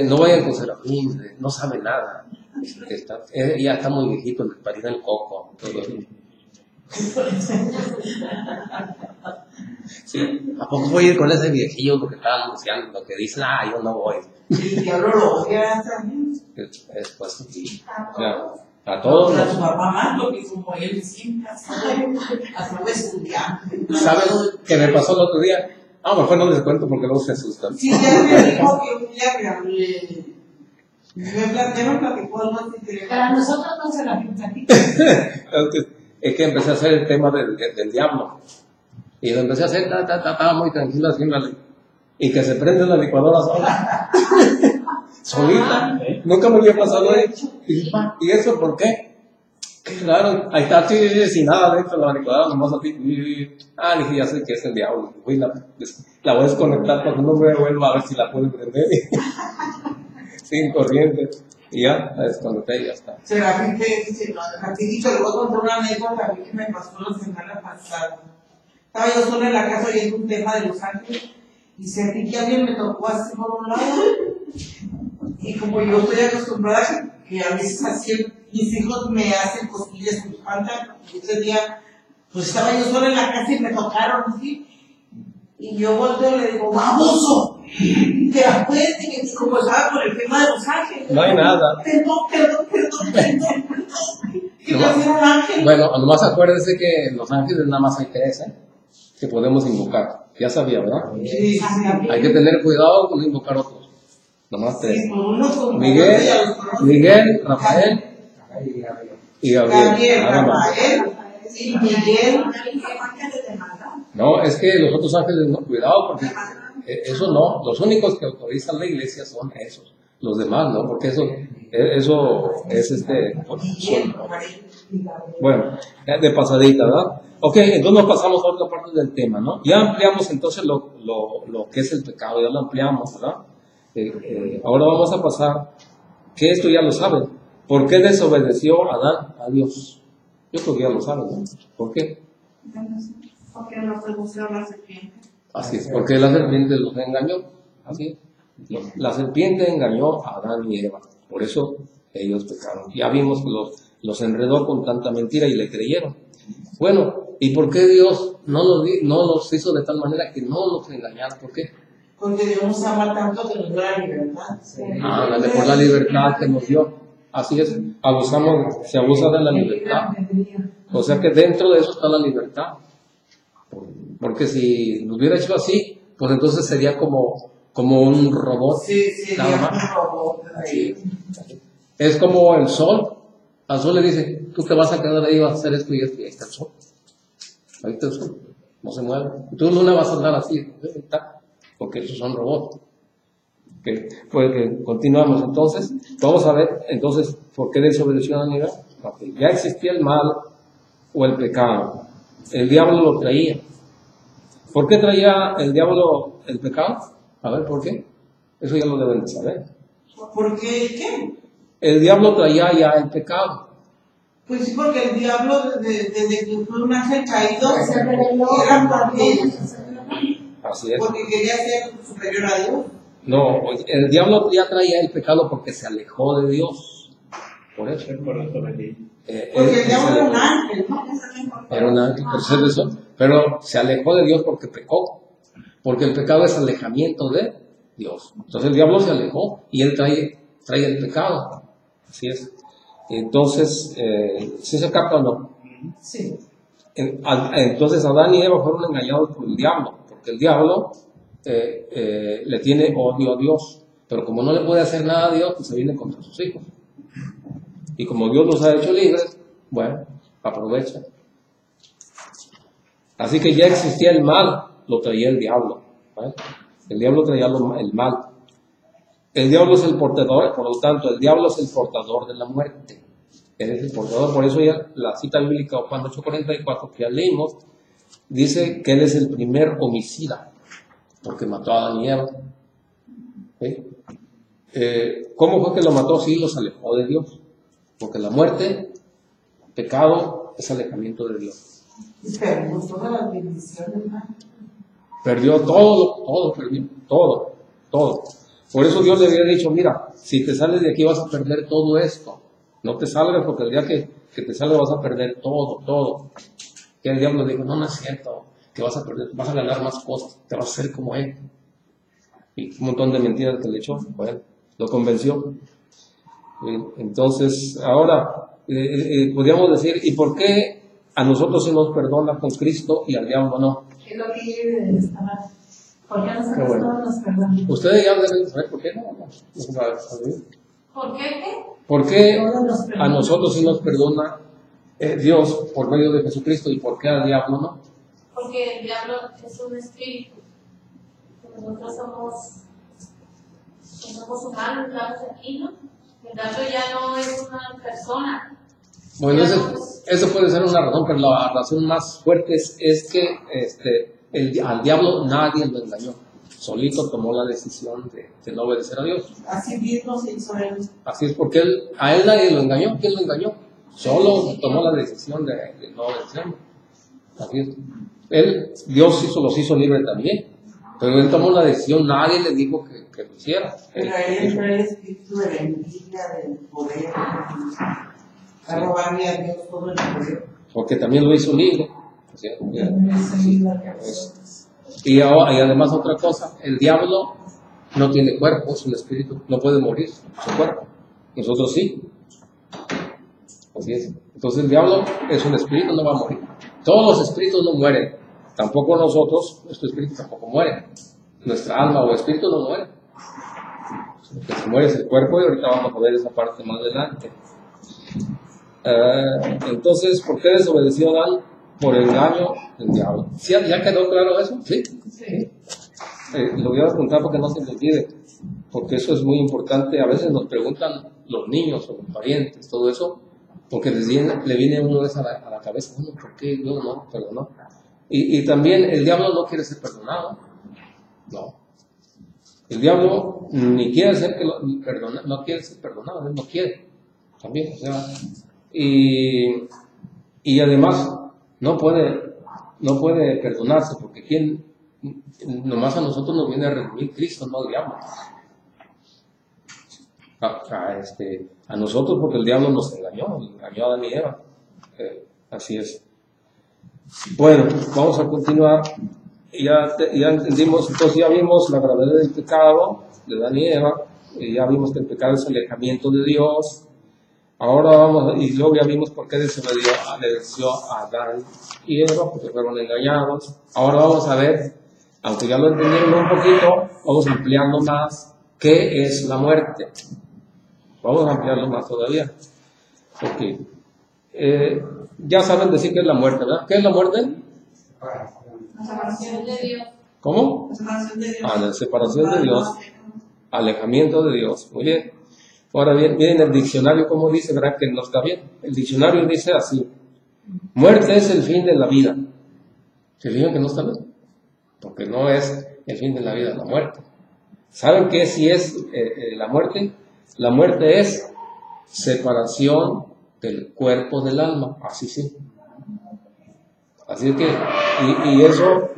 No vayan con Serafín, no sabe nada. Ya está muy viejito, le parece el coco. Todo eso. Sí. ¿A poco voy a ir con ese viejillo lo que está anunciando, lo que dicen, yo no voy? El diablo lo odia también. Pues sí. O sea, a todos. A su papá más, porque como él siempre ha estado estudiando. ¿Saben qué me pasó el otro día? Mejor no les cuento porque luego se asustan. Sí, ya me dijo que un día me hablé. Me platicó algo así interesante. Para nosotros no se la pinta. Es que empecé a hacer el tema del diablo. Y lo empecé a hacer, estaba muy tranquilo haciéndole. Y que se prende la licuadora sola. Solita. Nunca me había pasado eso. ¿Y eso por qué? Qué raro. Ahí está así, sin nada dentro de la licuadora, nomás así. Dije, ya sé que es el diablo. La voy a desconectar para que no me vuelva a ver si la puedo prender. Sin corriente. Y ya, la desconecté y ya está. Serafín, rapidito, le voy a contar una anécdota a mí que me pasó la semana pasada. Estaba yo sola en la casa oyendo un tema de Los Ángeles y sentí que alguien me tocó así por un lado. Y como yo estoy acostumbrada que a veces así mis hijos me hacen cosquillas en mi espalda, y ese día pues estaba yo sola en la casa y me tocaron así. Y yo volteo y le digo, ¡baboso! Te acuerdas que como estaba por el tema de Los Ángeles. No hay nada. Perdón. ¿Qué pasó un ángel? Bueno, nomás acuérdense que en Los Ángeles nada más hay 3, que podemos invocar. Ya sabía, ¿verdad? Sí. Hay que tener cuidado con invocar otros. Nomás 3. Sí, por unos como Miguel, Rafael y Gabriel. Nada más. Rafael y Miguel. No, es que los otros ángeles, no, cuidado, porque eso no. Los únicos que autorizan la iglesia son esos. Los demás, ¿no? Porque eso es bueno, de pasadita, ¿verdad? Ok, entonces nos pasamos a otra parte del tema, ¿no? Ya ampliamos entonces lo que es el pecado, ya lo ampliamos, ¿verdad? Ahora vamos a pasar, que esto ya lo saben. ¿Por qué desobedeció Adán a Dios? Yo creo que ya lo saben, ¿no? ¿Por qué? Porque no se gustó la serpiente. Así es, porque la serpiente los engañó. Así es. La serpiente engañó a Adán y Eva. Por eso ellos pecaron. Ya vimos que los enredó con tanta mentira y le creyeron. Bueno, ¿y por qué Dios no los hizo de tal manera que no los engañara? ¿Por qué? Porque Dios nos ama tanto que nos dio la libertad. Ándale, por la libertad que nos dio. Así es, se abusa de la libertad. O sea que dentro de eso está la libertad. Porque si lo hubiera hecho así, pues entonces sería como un robot. Sí, nada un más. robot. Así. Es como el sol. Al sol le dice, tú te vas a quedar ahí, vas a hacer esto y esto. Y ahí está el sol. Ahí está el sol. No se mueve. Tú no le vas a andar así. Ahí está. Porque esos son robots. Continuamos entonces. Vamos a ver entonces por qué desobedeció a Adán. Ya existía el mal o el pecado. El diablo lo traía. ¿Por qué traía el diablo el pecado? A ver, ¿por qué? Eso ya lo deben de saber. ¿Por qué? ¿Qué? El diablo traía ya el pecado. Pues sí, porque el diablo, desde que fue un ángel caído, Se reveló. Así es. porque quería ser superior a Dios. No, el diablo ya traía el pecado porque se alejó de Dios. Por eso. Por eso vendí. Porque el diablo era un ángel, ¿no? Era un ángel, pero se alejó de Dios porque pecó. porque el pecado es alejamiento de Dios. Entonces el diablo se alejó y él trae el pecado. Así es. Entonces, ¿sí se capta o no? Sí. Entonces Adán y Eva fueron engañados por el diablo, porque el diablo le tiene odio a Dios, pero como no le puede hacer nada a Dios, pues se viene contra sus hijos. Y como Dios los ha hecho libres, bueno, aprovecha. Así que ya existía el mal, lo traía el diablo. ¿Vale? El diablo traía el mal. El diablo es el portador, por lo tanto, el diablo es el portador de la muerte. Él es el portador, por eso ya la cita bíblica Juan 8:44 que ya leímos, dice que él es el primer homicida, porque mató a Adán y Eva. ¿Sí? ¿Cómo fue que lo mató? Sí, los alejó de Dios, porque la muerte, pecado, es alejamiento de Dios. Pero todas las bendiciones, ¿no? Perdió todo. Por eso Dios le había dicho, mira, si te sales de aquí vas a perder todo esto. No te salgas porque el día que te salgas vas a perder todo. Y el diablo dijo, no es cierto, que vas a perder, vas a ganar más cosas, te vas a hacer como él. Y un montón de mentiras que le echó, bueno, lo convenció. Entonces, ahora, podríamos decir, ¿y por qué a nosotros se nos perdona con Cristo y al diablo no? Es lo que yo debe estar. ¿Por qué a nosotros bueno. no nos perdonan? Ustedes ya deben saber por qué no. ¿Por qué qué? ¿Por qué a nosotros sí nos perdona Dios por medio de Jesucristo y por qué al diablo no? Porque el diablo es un espíritu. Nosotros somos humanos, estamos aquí, ¿no? El diablo ya no es una persona. Bueno, eso puede ser una razón, pero la razón más fuerte es que al diablo nadie lo engañó. Solito tomó la decisión de no obedecer a Dios. Así mismo se hizo él. Así es, porque a él nadie lo engañó. ¿Quién lo engañó? Solo tomó la decisión de no obedecerlo. Así es. Dios los hizo libres también. Pero él tomó la decisión, nadie le dijo que lo hiciera. Pero él trae el espíritu de la envidia, del poder, a robarle a Dios todo el poder. Porque también lo hizo libre. ¿Sí? Y además otra cosa, el diablo no tiene cuerpo, es un espíritu, no puede morir su cuerpo. Nosotros sí. Así es. Entonces el diablo es un espíritu, no va a morir. Todos los espíritus no mueren. Tampoco nosotros, nuestro espíritu tampoco muere. Nuestra alma o espíritu no muere. Lo que se muere es el cuerpo y ahorita vamos a ver esa parte más adelante. Entonces, ¿por qué desobedeció Adán? Por el engaño del diablo. ¿Sí, ¿ya quedó claro eso? Sí. Lo voy a apuntar porque no se me olvide, porque eso es muy importante. A veces nos preguntan los niños o los parientes, todo eso, porque le viene a uno a la cabeza, bueno, ¿por qué yo no perdonó? Y también el diablo no quiere ser perdonado. No. El diablo ni quiere ser no quiere ser perdonado, él no quiere. También, o sea, y además no puede perdonarse, porque nomás a nosotros nos viene a redimir Cristo, no el diablo. A nosotros, porque el diablo nos engañó a Adán y Eva. Así es. Bueno, vamos a continuar. Ya entendimos, entonces ya vimos la gravedad del pecado de Adán y Eva, y ya vimos que el pecado es alejamiento de Dios. Ahora y luego ya vimos por qué desobedeció a Adán y Eva, porque fueron engañados. Ahora vamos a ver, aunque ya lo entendieron un poquito, vamos ampliando más qué es la muerte. Vamos a ampliarlo más todavía. Ok. Ya saben decir qué es la muerte, ¿verdad? ¿Qué es la muerte? La separación de Dios. ¿Cómo? La separación de Dios. La separación de Dios, alejamiento de Dios. Muy bien. Ahora bien, miren el diccionario cómo dice, ¿verdad? Que no está bien. El diccionario dice así: muerte es el fin de la vida. ¿Se fijan que no está bien? Porque no es el fin de la vida, la muerte. ¿Saben qué si es la muerte? La muerte es separación del cuerpo del alma. Así sí. Así es que, y eso,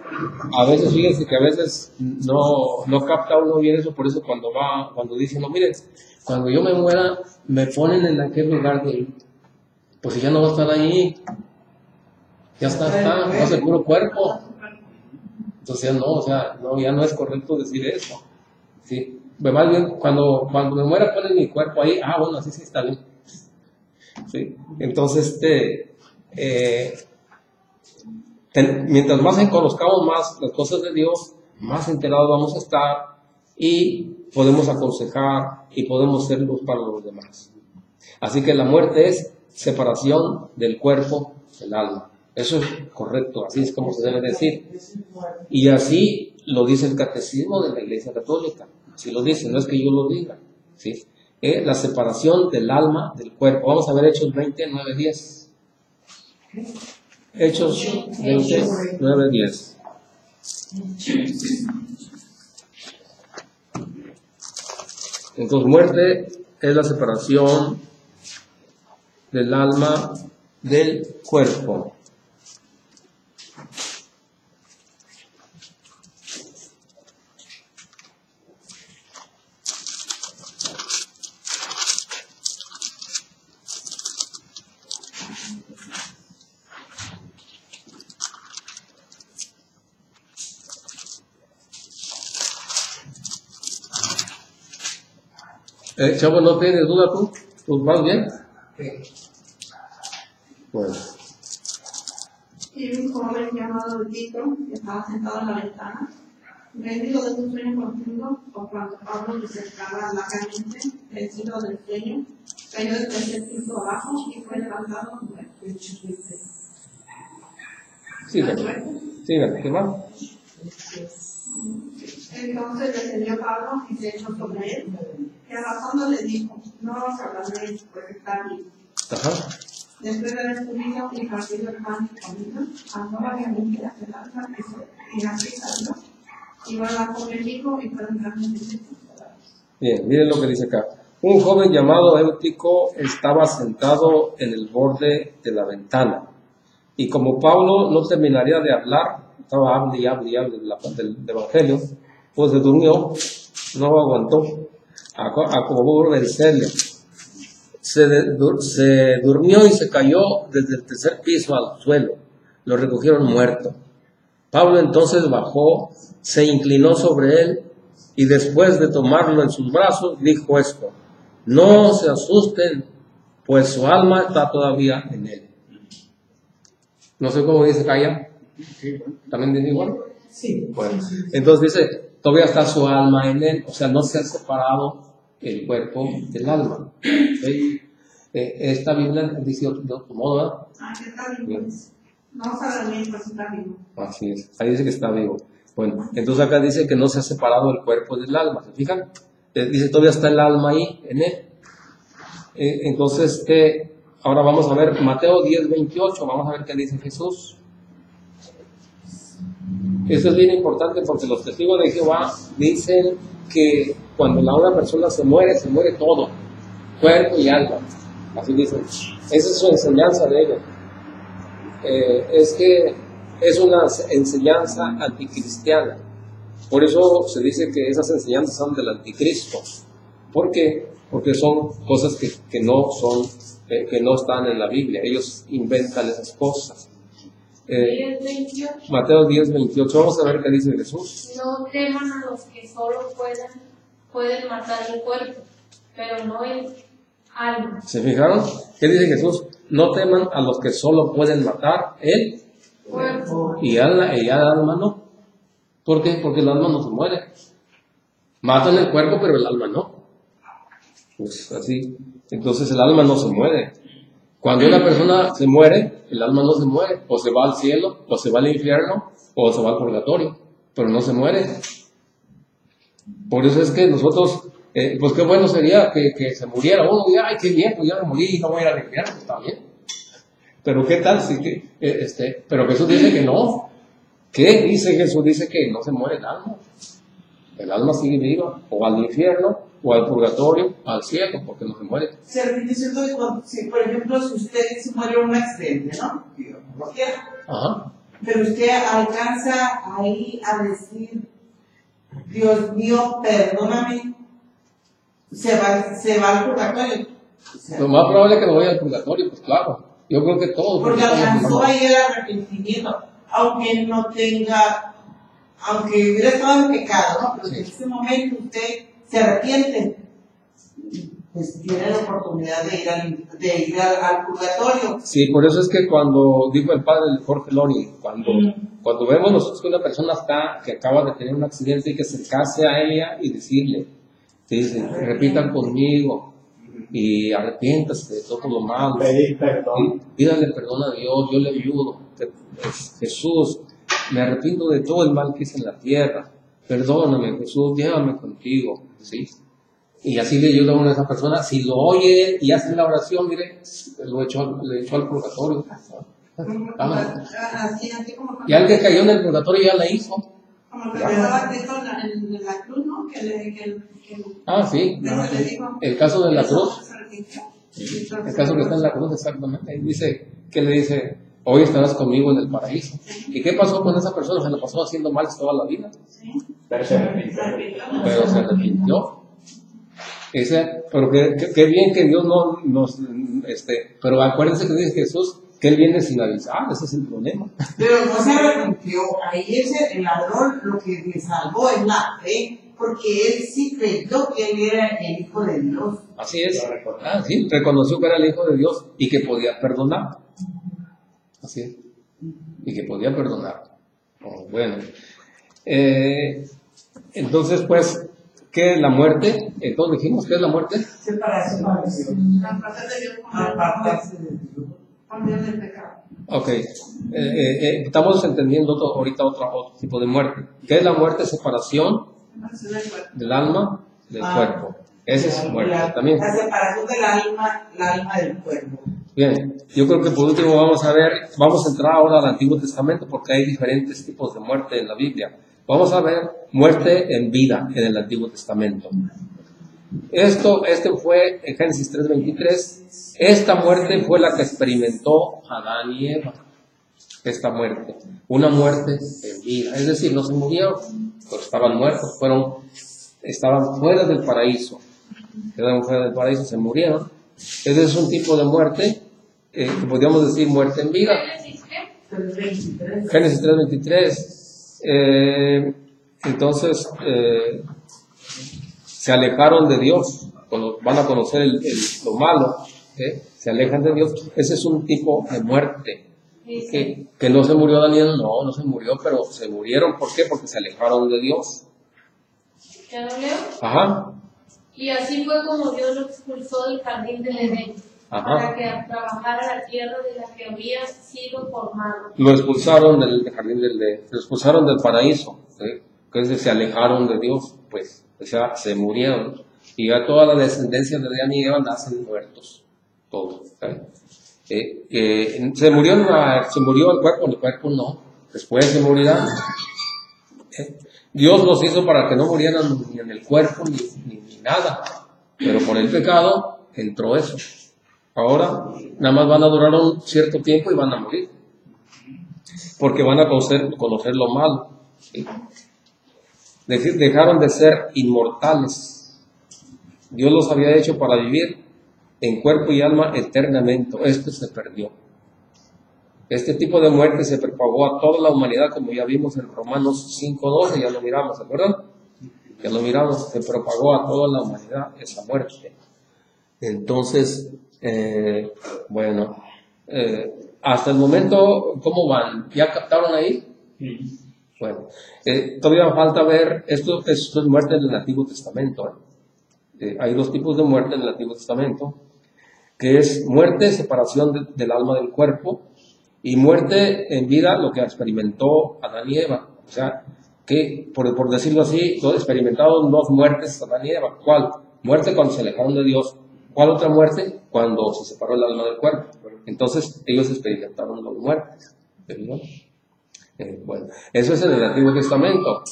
a veces, fíjense que a veces no capta uno bien eso, por eso cuando dicen, no, miren, cuando yo me muera, me ponen en aquel lugar de ahí. Pues si ya no va a estar ahí, ya está, va a ser puro cuerpo. Entonces no, o sea, no, ya no es correcto decir eso. ¿Sí? Más bien, cuando me muera ponen mi cuerpo ahí, bueno, así sí está bien. ¿Sí? Entonces, mientras más conozcamos más las cosas de Dios, más enterados vamos a estar y podemos aconsejar y podemos ser luz para los demás. Así que la muerte es separación del cuerpo del alma. Eso es correcto, así es como se debe decir. Y así lo dice el catecismo de la Iglesia Católica. Así lo dice, no es que yo lo diga. ¿Sí? La separación del alma del cuerpo. Vamos a ver Hechos 20, 9, 10. Hechos 20, 9, 10. Entonces, muerte es la separación del alma del cuerpo. Chavo, ¿no tienes duda tú? ¿Tú vas bien? Sí. Bueno. Y un joven llamado Tito, que estaba sentado en la ventana, rendido de un sueño profundo, o cuando Pablo le acercaba largamente, vencido del sueño, cayó del tercer piso abajo y fue levantado muerto. Sígale, ¿qué más? Entonces descendió Pablo y se echó sobre él, y abrazando le dijo: no os hablaré, pues está vivo. Ajá. Después de haber subido y partido el pan y comido, andó vagamente hacia el alma y así salió. Y bajó el hijo y fueron grandes dificultades. Bien, miren lo que dice acá. Un joven llamado Eutico estaba sentado en el borde de la ventana. Y como Pablo no terminaría de hablar, estaba hable del Evangelio, pues se durmió, no aguantó, acabó de vencerle. Se durmió y se cayó desde el tercer piso al suelo. Lo recogieron muerto. Pablo entonces bajó, se inclinó sobre él y después de tomarlo en sus brazos dijo esto: no se asusten, pues su alma está todavía en él. No sé cómo dice Calla. ¿También dice igual? Sí. Bueno, entonces dice, todavía está su alma en él, o sea, no se ha separado el cuerpo del alma. ¿Sí? Esta Biblia dice de otro modo, ¿verdad? Que está vivo. No sabe bien, pues está vivo. Así es, ahí dice que está vivo. Bueno, entonces acá dice que no se ha separado el cuerpo del alma, ¿se fijan? Dice, todavía está el alma ahí, en él. Entonces, ahora vamos a ver Mateo 10, 28, vamos a ver qué dice Jesús. Esto es bien importante porque los testigos de Jehová dicen que cuando una persona se muere todo, cuerpo y alma. Así dicen. Esa es su enseñanza de ellos. Es que es una enseñanza anticristiana. Por eso se dice que esas enseñanzas son del anticristo. ¿Por qué? Porque son cosas que no son, que no están en la Biblia. Ellos inventan esas cosas. Mateo 10, 28. Vamos a ver qué dice Jesús. No teman a los que solo pueden matar el cuerpo, pero no el alma. ¿Se fijaron? ¿Qué dice Jesús? No teman a los que solo pueden matar el Cuerpo. y el alma no. ¿Por qué? Porque el alma no se muere. Matan el cuerpo, pero el alma no. Pues así. Entonces el alma no se muere. Cuando una persona se muere, el alma no se muere. O se va al cielo, o se va al infierno, o se va al purgatorio. Pero no se muere. Por eso es que nosotros, pues qué bueno sería que se muriera uno. Y, ay, qué bien, pues ya me morí, no voy a ir al infierno. Está bien. Pero qué tal si pero Jesús dice que no. ¿Qué dice Jesús? Dice que no se muere el alma. El alma sigue viva, o al infierno, o al purgatorio, al cielo, porque no se muere. Se repite cierto de cuando, si, por ejemplo, si usted se muere en un accidente, ¿no? Dios no lo quiera. Ajá. Pero usted alcanza ahí a decir, Dios mío, perdóname, se va al purgatorio. O sea, Lo más probable es que me vaya al purgatorio, pues claro. Yo creo que todos. porque alcanzó ahí el arrepentimiento, aunque no tenga aunque hubiera estado en pecado, ¿no? Pero Sí. si en este momento usted se arrepiente, pues tiene la oportunidad de ir al purgatorio. Sí, por eso es que cuando dijo el padre Jorge Lori, cuando vemos nosotros que una persona está, que acaba de tener un accidente, hay que acercarse a ella y decirle, dice, repitan conmigo y arrepiéntase de todo lo malo. Pedir perdón. Y pídale perdón a Dios, yo le ayudo. Jesús, me arrepiento de todo el mal que hice en la tierra. Perdóname, Jesús, llévame contigo. ¿Sí? Y así le ayuda a una de esas personas. Si lo oye y hace la oración, mire, le echó al purgatorio. Así como Y al que cayó en el purgatorio ya la hizo. como que estaba Cristo en la cruz, ¿no? Sí. le dijo, El caso de la cruz. se arrepintió. El caso que está en la cruz, exactamente. Ahí dice, que le dice, hoy estarás conmigo en el paraíso. ¿Y qué pasó con esa persona? Se la pasó haciendo mal toda la vida. Pero se arrepintió. Pero se arrepintió. Pero qué bien que Dios no nos... pero acuérdense que dice Jesús que Él viene sin avisar, ese es el problema. Pero no se arrepintió. Ahí el ladrón lo que le salvó es la fe, porque él sí creyó que él era el Hijo de Dios. Así es. Sí, reconoció que era el Hijo de Dios y que podía perdonar. Así es. Y que podía perdonar. Bueno. Entonces, pues, ¿qué es la muerte? Entonces dijimos, ¿qué es la muerte? Separación. Aparte de Dios, Apartarse de Dios. cambiar del pecado. Ok. Estamos entendiendo ahorita otro tipo de muerte. ¿Qué es la muerte? Separación del alma del cuerpo. Esa es muerte también. La separación del alma del cuerpo. Bien, yo creo que por último vamos a entrar ahora al Antiguo Testamento porque hay diferentes tipos de muerte en la Biblia. Vamos a ver muerte en vida en el Antiguo Testamento. Este fue en Génesis 3:23. Esta muerte fue la que experimentó Adán y Eva. Esta muerte, una muerte en vida, es decir, no se murieron, pero estaban muertos, estaban fuera del paraíso, se murieron. Ese es un tipo de muerte que podríamos decir muerte en vida. Génesis 3:23. Entonces se alejaron de Dios, cuando van a conocer lo malo, se alejan de Dios. Ese es un tipo de muerte. Que no se murió Daniel, no se murió, pero se murieron. ¿Por qué? Porque se alejaron de Dios. ¿Ya lo leo? Ajá. Y así fue como Dios lo expulsó del jardín del Edén, para que trabajara la tierra de la que había sido formado. Lo expulsaron del jardín del Edén, lo expulsaron del paraíso, entonces se alejaron de Dios, pues, o sea, se murieron. Y ya toda la descendencia de Adán y Eva nacen muertos, todos. Se murió el cuerpo no, después se morirá. Dios los hizo para que no murieran ni en el cuerpo ni nada, pero por el pecado entró eso. Ahora nada más van a durar un cierto tiempo y van a morir, porque van a conocer lo malo. Dejaron de ser inmortales. Dios los había hecho para vivir en cuerpo y alma eternamente. Esto se perdió. Este tipo de muerte se propagó a toda la humanidad, como ya vimos en Romanos 5:12, ya lo miramos, ¿se acuerdan? Ya lo miramos, se propagó a toda la humanidad esa muerte. Entonces, hasta el momento, ¿cómo van? ¿Ya captaron ahí? Bueno, todavía falta ver, esto es muerte en el Antiguo Testamento. Hay dos tipos de muerte en el Antiguo Testamento, que es muerte, separación del alma del cuerpo, y muerte en vida, lo que experimentó Adán y Eva. O sea, que, por decirlo así, experimentaron dos muertes Adán y Eva. ¿Cuál? Muerte cuando se alejaron de Dios. ¿Cuál otra muerte? Cuando se separó el alma del cuerpo. Entonces, ellos experimentaron dos muertes. ¿No? Bueno, eso es en el Antiguo Testamento.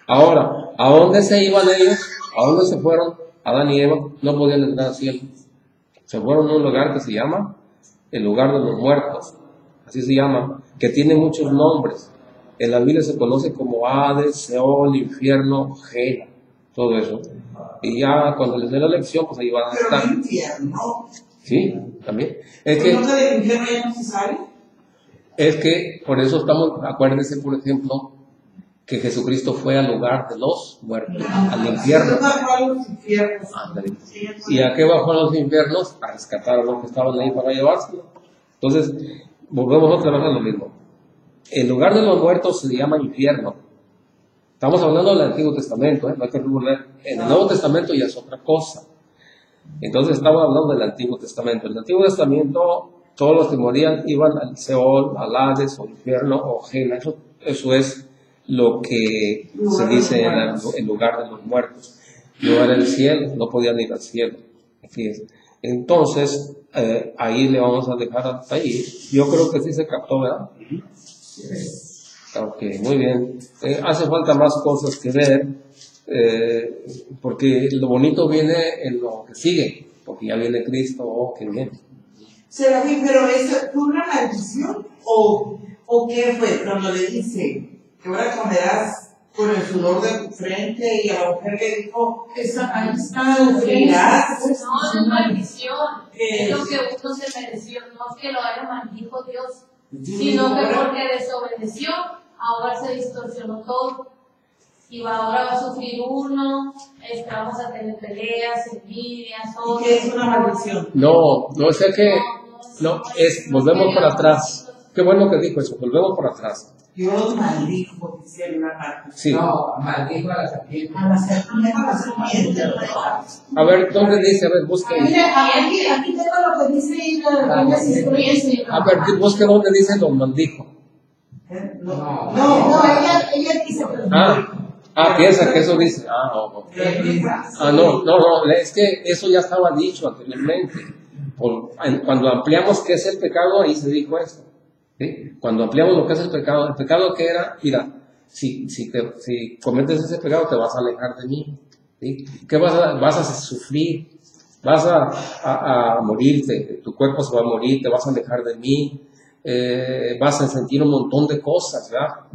Ahora, ¿a dónde se iban ellos? ¿A dónde se fueron? Adán y Eva no podían entrar al cielo. Se fueron a un lugar que se llama el lugar de los muertos. Así se llama, que tiene muchos nombres. En la Biblia se conoce como Hades, Seol, infierno, Gela, todo eso. Y ya cuando les dé la lección, pues ahí van a estar. Pero el infierno. Sí, también. ¿No del infierno ya no se sale? Es que por eso estamos, acuérdense, por ejemplo, que Jesucristo fue al lugar de los muertos, al infierno. Ándale. ¿Y a qué bajó a los infiernos? A rescatar a los que estaban ahí para llevárselo. Entonces, volvemos otra vez a lo mismo. El lugar de los muertos se llama infierno. Estamos hablando del Antiguo Testamento, no hay que volver. En el Nuevo Testamento ya es otra cosa. Entonces estamos hablando del Antiguo Testamento. En el Antiguo Testamento, todos los que morían iban al Seol, al Hades, o infierno, o Gena. Eso es lo que se dice en el lugar de los muertos. No era el cielo, no podían ir al cielo. Fíjense. Entonces, ahí le vamos a dejar hasta ahí. Yo creo que sí se captó, ¿verdad? Ok, muy bien. Hace falta más cosas que ver, porque lo bonito viene en lo que sigue, porque ya viene Cristo, oh, qué bien. Serafín, pero ¿eso fue una maldición? ¿O qué fue cuando le dice que ahora comerás con el sudor de tu frente y a la mujer le dijo, Ahí está, sufrirás? No, no es maldición. Es lo que uno se mereció. No es que lo haya maldijo Dios, sino que porque desobedeció, ahora se distorsionó todo. Y ahora va a sufrir uno, vamos a tener peleas, envidias, ¿Y qué es una maldición? No, o sea que, volvemos para atrás. Qué bueno que dijo eso, volvemos para atrás. Dios maldijo, dice en una parte. Sí. No, maldijo a la serpiente. A la serpiente. A ver, ¿dónde dice? A ver, busque. Aquí tengo lo que dice A ver, busque dónde dice lo maldijo. No, ella dice. Piensa que eso dice. No, es que eso ya estaba dicho anteriormente. Cuando ampliamos qué es el pecado, ahí se dijo esto. ¿Sí? Cuando ampliamos lo que es el pecado que era, mira, si cometes ese pecado te vas a alejar de mí. ¿Sí? ¿Qué vas a sufrir? Vas a morirte, tu cuerpo se va a morir, te vas a alejar de mí, vas a sentir un montón de cosas, ¿verdad?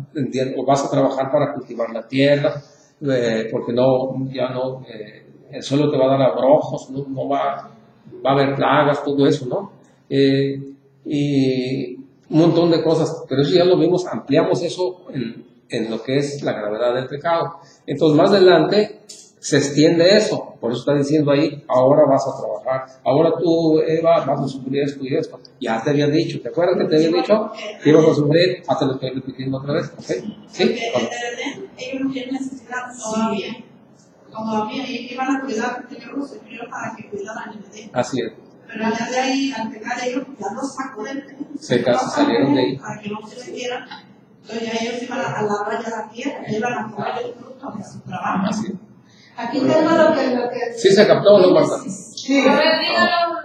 O vas a trabajar para cultivar la tierra, porque el suelo te va a dar abrojos, no va a haber plagas, todo eso, ¿no? Y un montón de cosas, pero eso ya lo vimos, ampliamos eso en lo que es la gravedad del pecado. Entonces más adelante se extiende eso, por eso está diciendo ahí, ahora vas a trabajar, ahora tú, Eva, vas a sufrir esto y esto. Ya te había dicho, ¿te acuerdas que te había dicho? Que ibas a sufrir, te lo estoy repitiendo otra vez, ¿ok? ¿Sí? Ellos no tienen necesidad todavía. Todavía iban a cuidar, porque Dios los envió para que cuidaran el Edén. Así es. Pero allá de ahí, al pecar ellos, ya los sacó del Edén. Salieron de ahí. Para que no se metieran. Entonces ya ellos iban a labrar ya la tierra, iban a tomar el fruto de su trabajo. Así es. Aquí tengo lo que ¿Sí se captó o no, Marta? Sí. A ver, dígalo.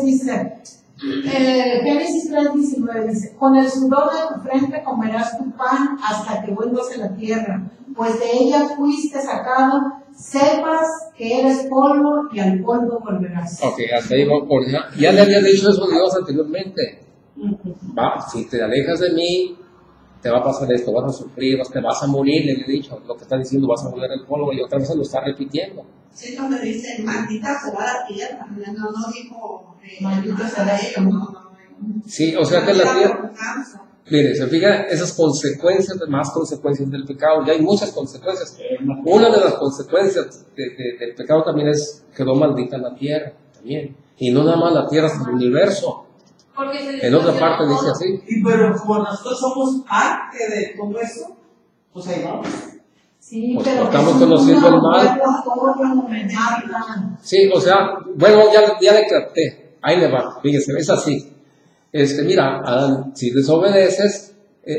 Dice, Génesis 3:19 dice, con el sudor de tu frente comerás tu pan hasta que vuelvas a la tierra, pues de ella fuiste sacado, sepas que eres polvo y al polvo volverás. Ok, hasta ahí vamos. Ya le había dicho eso Dios anteriormente. Si te alejas de mí, te va a pasar esto, vas a sufrir, te vas a morir, le he dicho, lo que está diciendo, vas a volver el polvo, y otra vez se lo está repitiendo. Sí, donde dice, maldita será la tierra, no dijo, maldita será ellos, no. Sí, o sea que la tierra, mire, se fija, esas consecuencias, más consecuencias del pecado, ya hay muchas consecuencias. Una de las consecuencias del pecado también es que quedó maldita la tierra, también. Y no nada más la tierra, sino el universo. En otra parte dice así. Y pero como nosotros somos parte de todo eso, pues ahí vamos. Sí, Pues pero estamos conociendo el mal. Sí, o sea, bueno, ya le capté. Ahí le va, fíjese, es así. Mira, Adán, si desobedeces,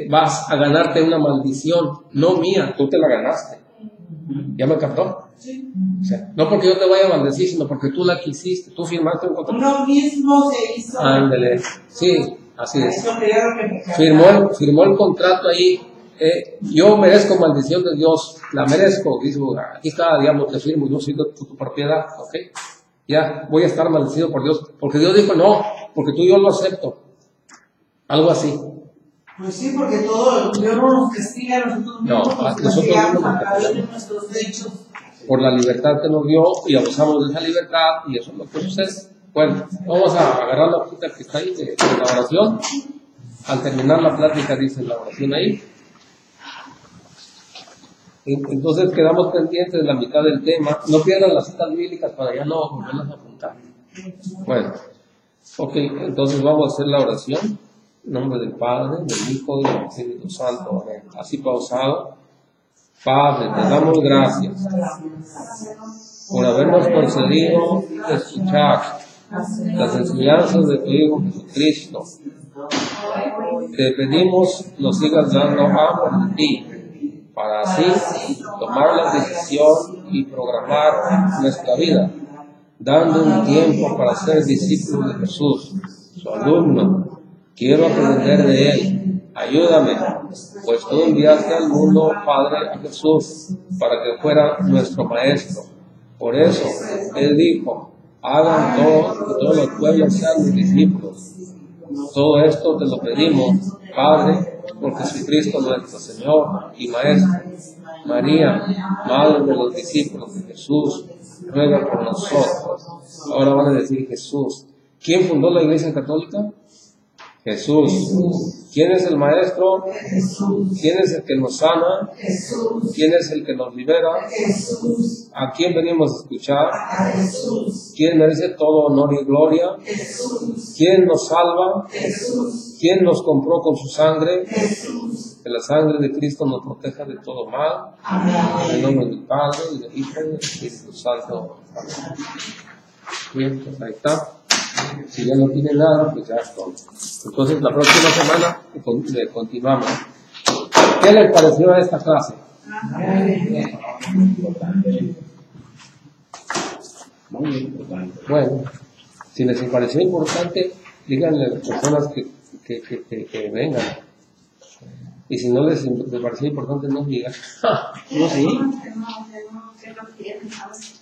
vas a ganarte una maldición, no mía, tú te la ganaste. ¿Ya me captó? Sí. O sea, no porque yo te vaya a maldecir, sino porque tú la quisiste, tú firmaste un contrato. Uno mismo se hizo. Ándele, sí, así es. Eso quería lo que Firmó el contrato ahí. Yo merezco maldición de Dios, la merezco. Dice, aquí está, diablo, te firmo, yo soy de tu propiedad, ¿ok? Ya, voy a estar maldecido por Dios. Porque Dios dijo, no, porque tú y yo lo acepto. Algo así. Pues sí, porque todo, Dios no nos castiga, nosotros mismos nos castigamos a través de nuestros hechos. Por la libertad que nos dio y abusamos de esa libertad, y eso es lo que sucede. Bueno, vamos a agarrar la hojita que está ahí de la oración. Al terminar la plática dice la oración ahí. Entonces quedamos pendientes de la mitad del tema. No pierdan las citas bíblicas para ya no volverlas a apuntar. Bueno, ok, entonces vamos a hacer la oración. En nombre del Padre, del Hijo y del Espíritu Santo. Amén. Así pausado. Padre, te damos gracias por habernos concedido escuchar las enseñanzas de tu Hijo Jesucristo. Te pedimos nos sigas dando amor de ti, para así tomar la decisión y programar nuestra vida, dando un tiempo para ser discípulo de Jesús, su alumno. Quiero aprender de Él. Ayúdame, pues tú enviaste al mundo, Padre, a Jesús, para que fuera nuestro Maestro. Por eso, Él dijo, hagan todo, que todos los pueblos sean mis discípulos. Todo esto te lo pedimos, Padre, por Jesucristo nuestro Señor y Maestro. María, Madre de los discípulos de Jesús, ruega por nosotros. Ahora van a decir Jesús. ¿Quién fundó la Iglesia Católica? Jesús. ¿Quién es el Maestro? Jesús. ¿Quién es el que nos sana? Jesús. ¿Quién es el que nos libera? Jesús. ¿A quién venimos a escuchar? A Jesús. ¿Quién merece todo honor y gloria? Jesús. ¿Quién nos salva? Jesús. ¿Quién nos compró con su sangre? Jesús. Que la sangre de Cristo nos proteja de todo mal. Amén. En el nombre del Padre, y del Hijo, y del Espíritu Santo. Amén. Bien, pues ahí está. Si ya no tiene nada, pues ya es todo. Entonces la próxima semana continuamos. ¿Qué les pareció a esta clase? Muy importante. Bueno, si les pareció importante, díganle a las personas que vengan. Y si no les pareció importante, no digan. No, sí. Que no quieren, ¿sabes?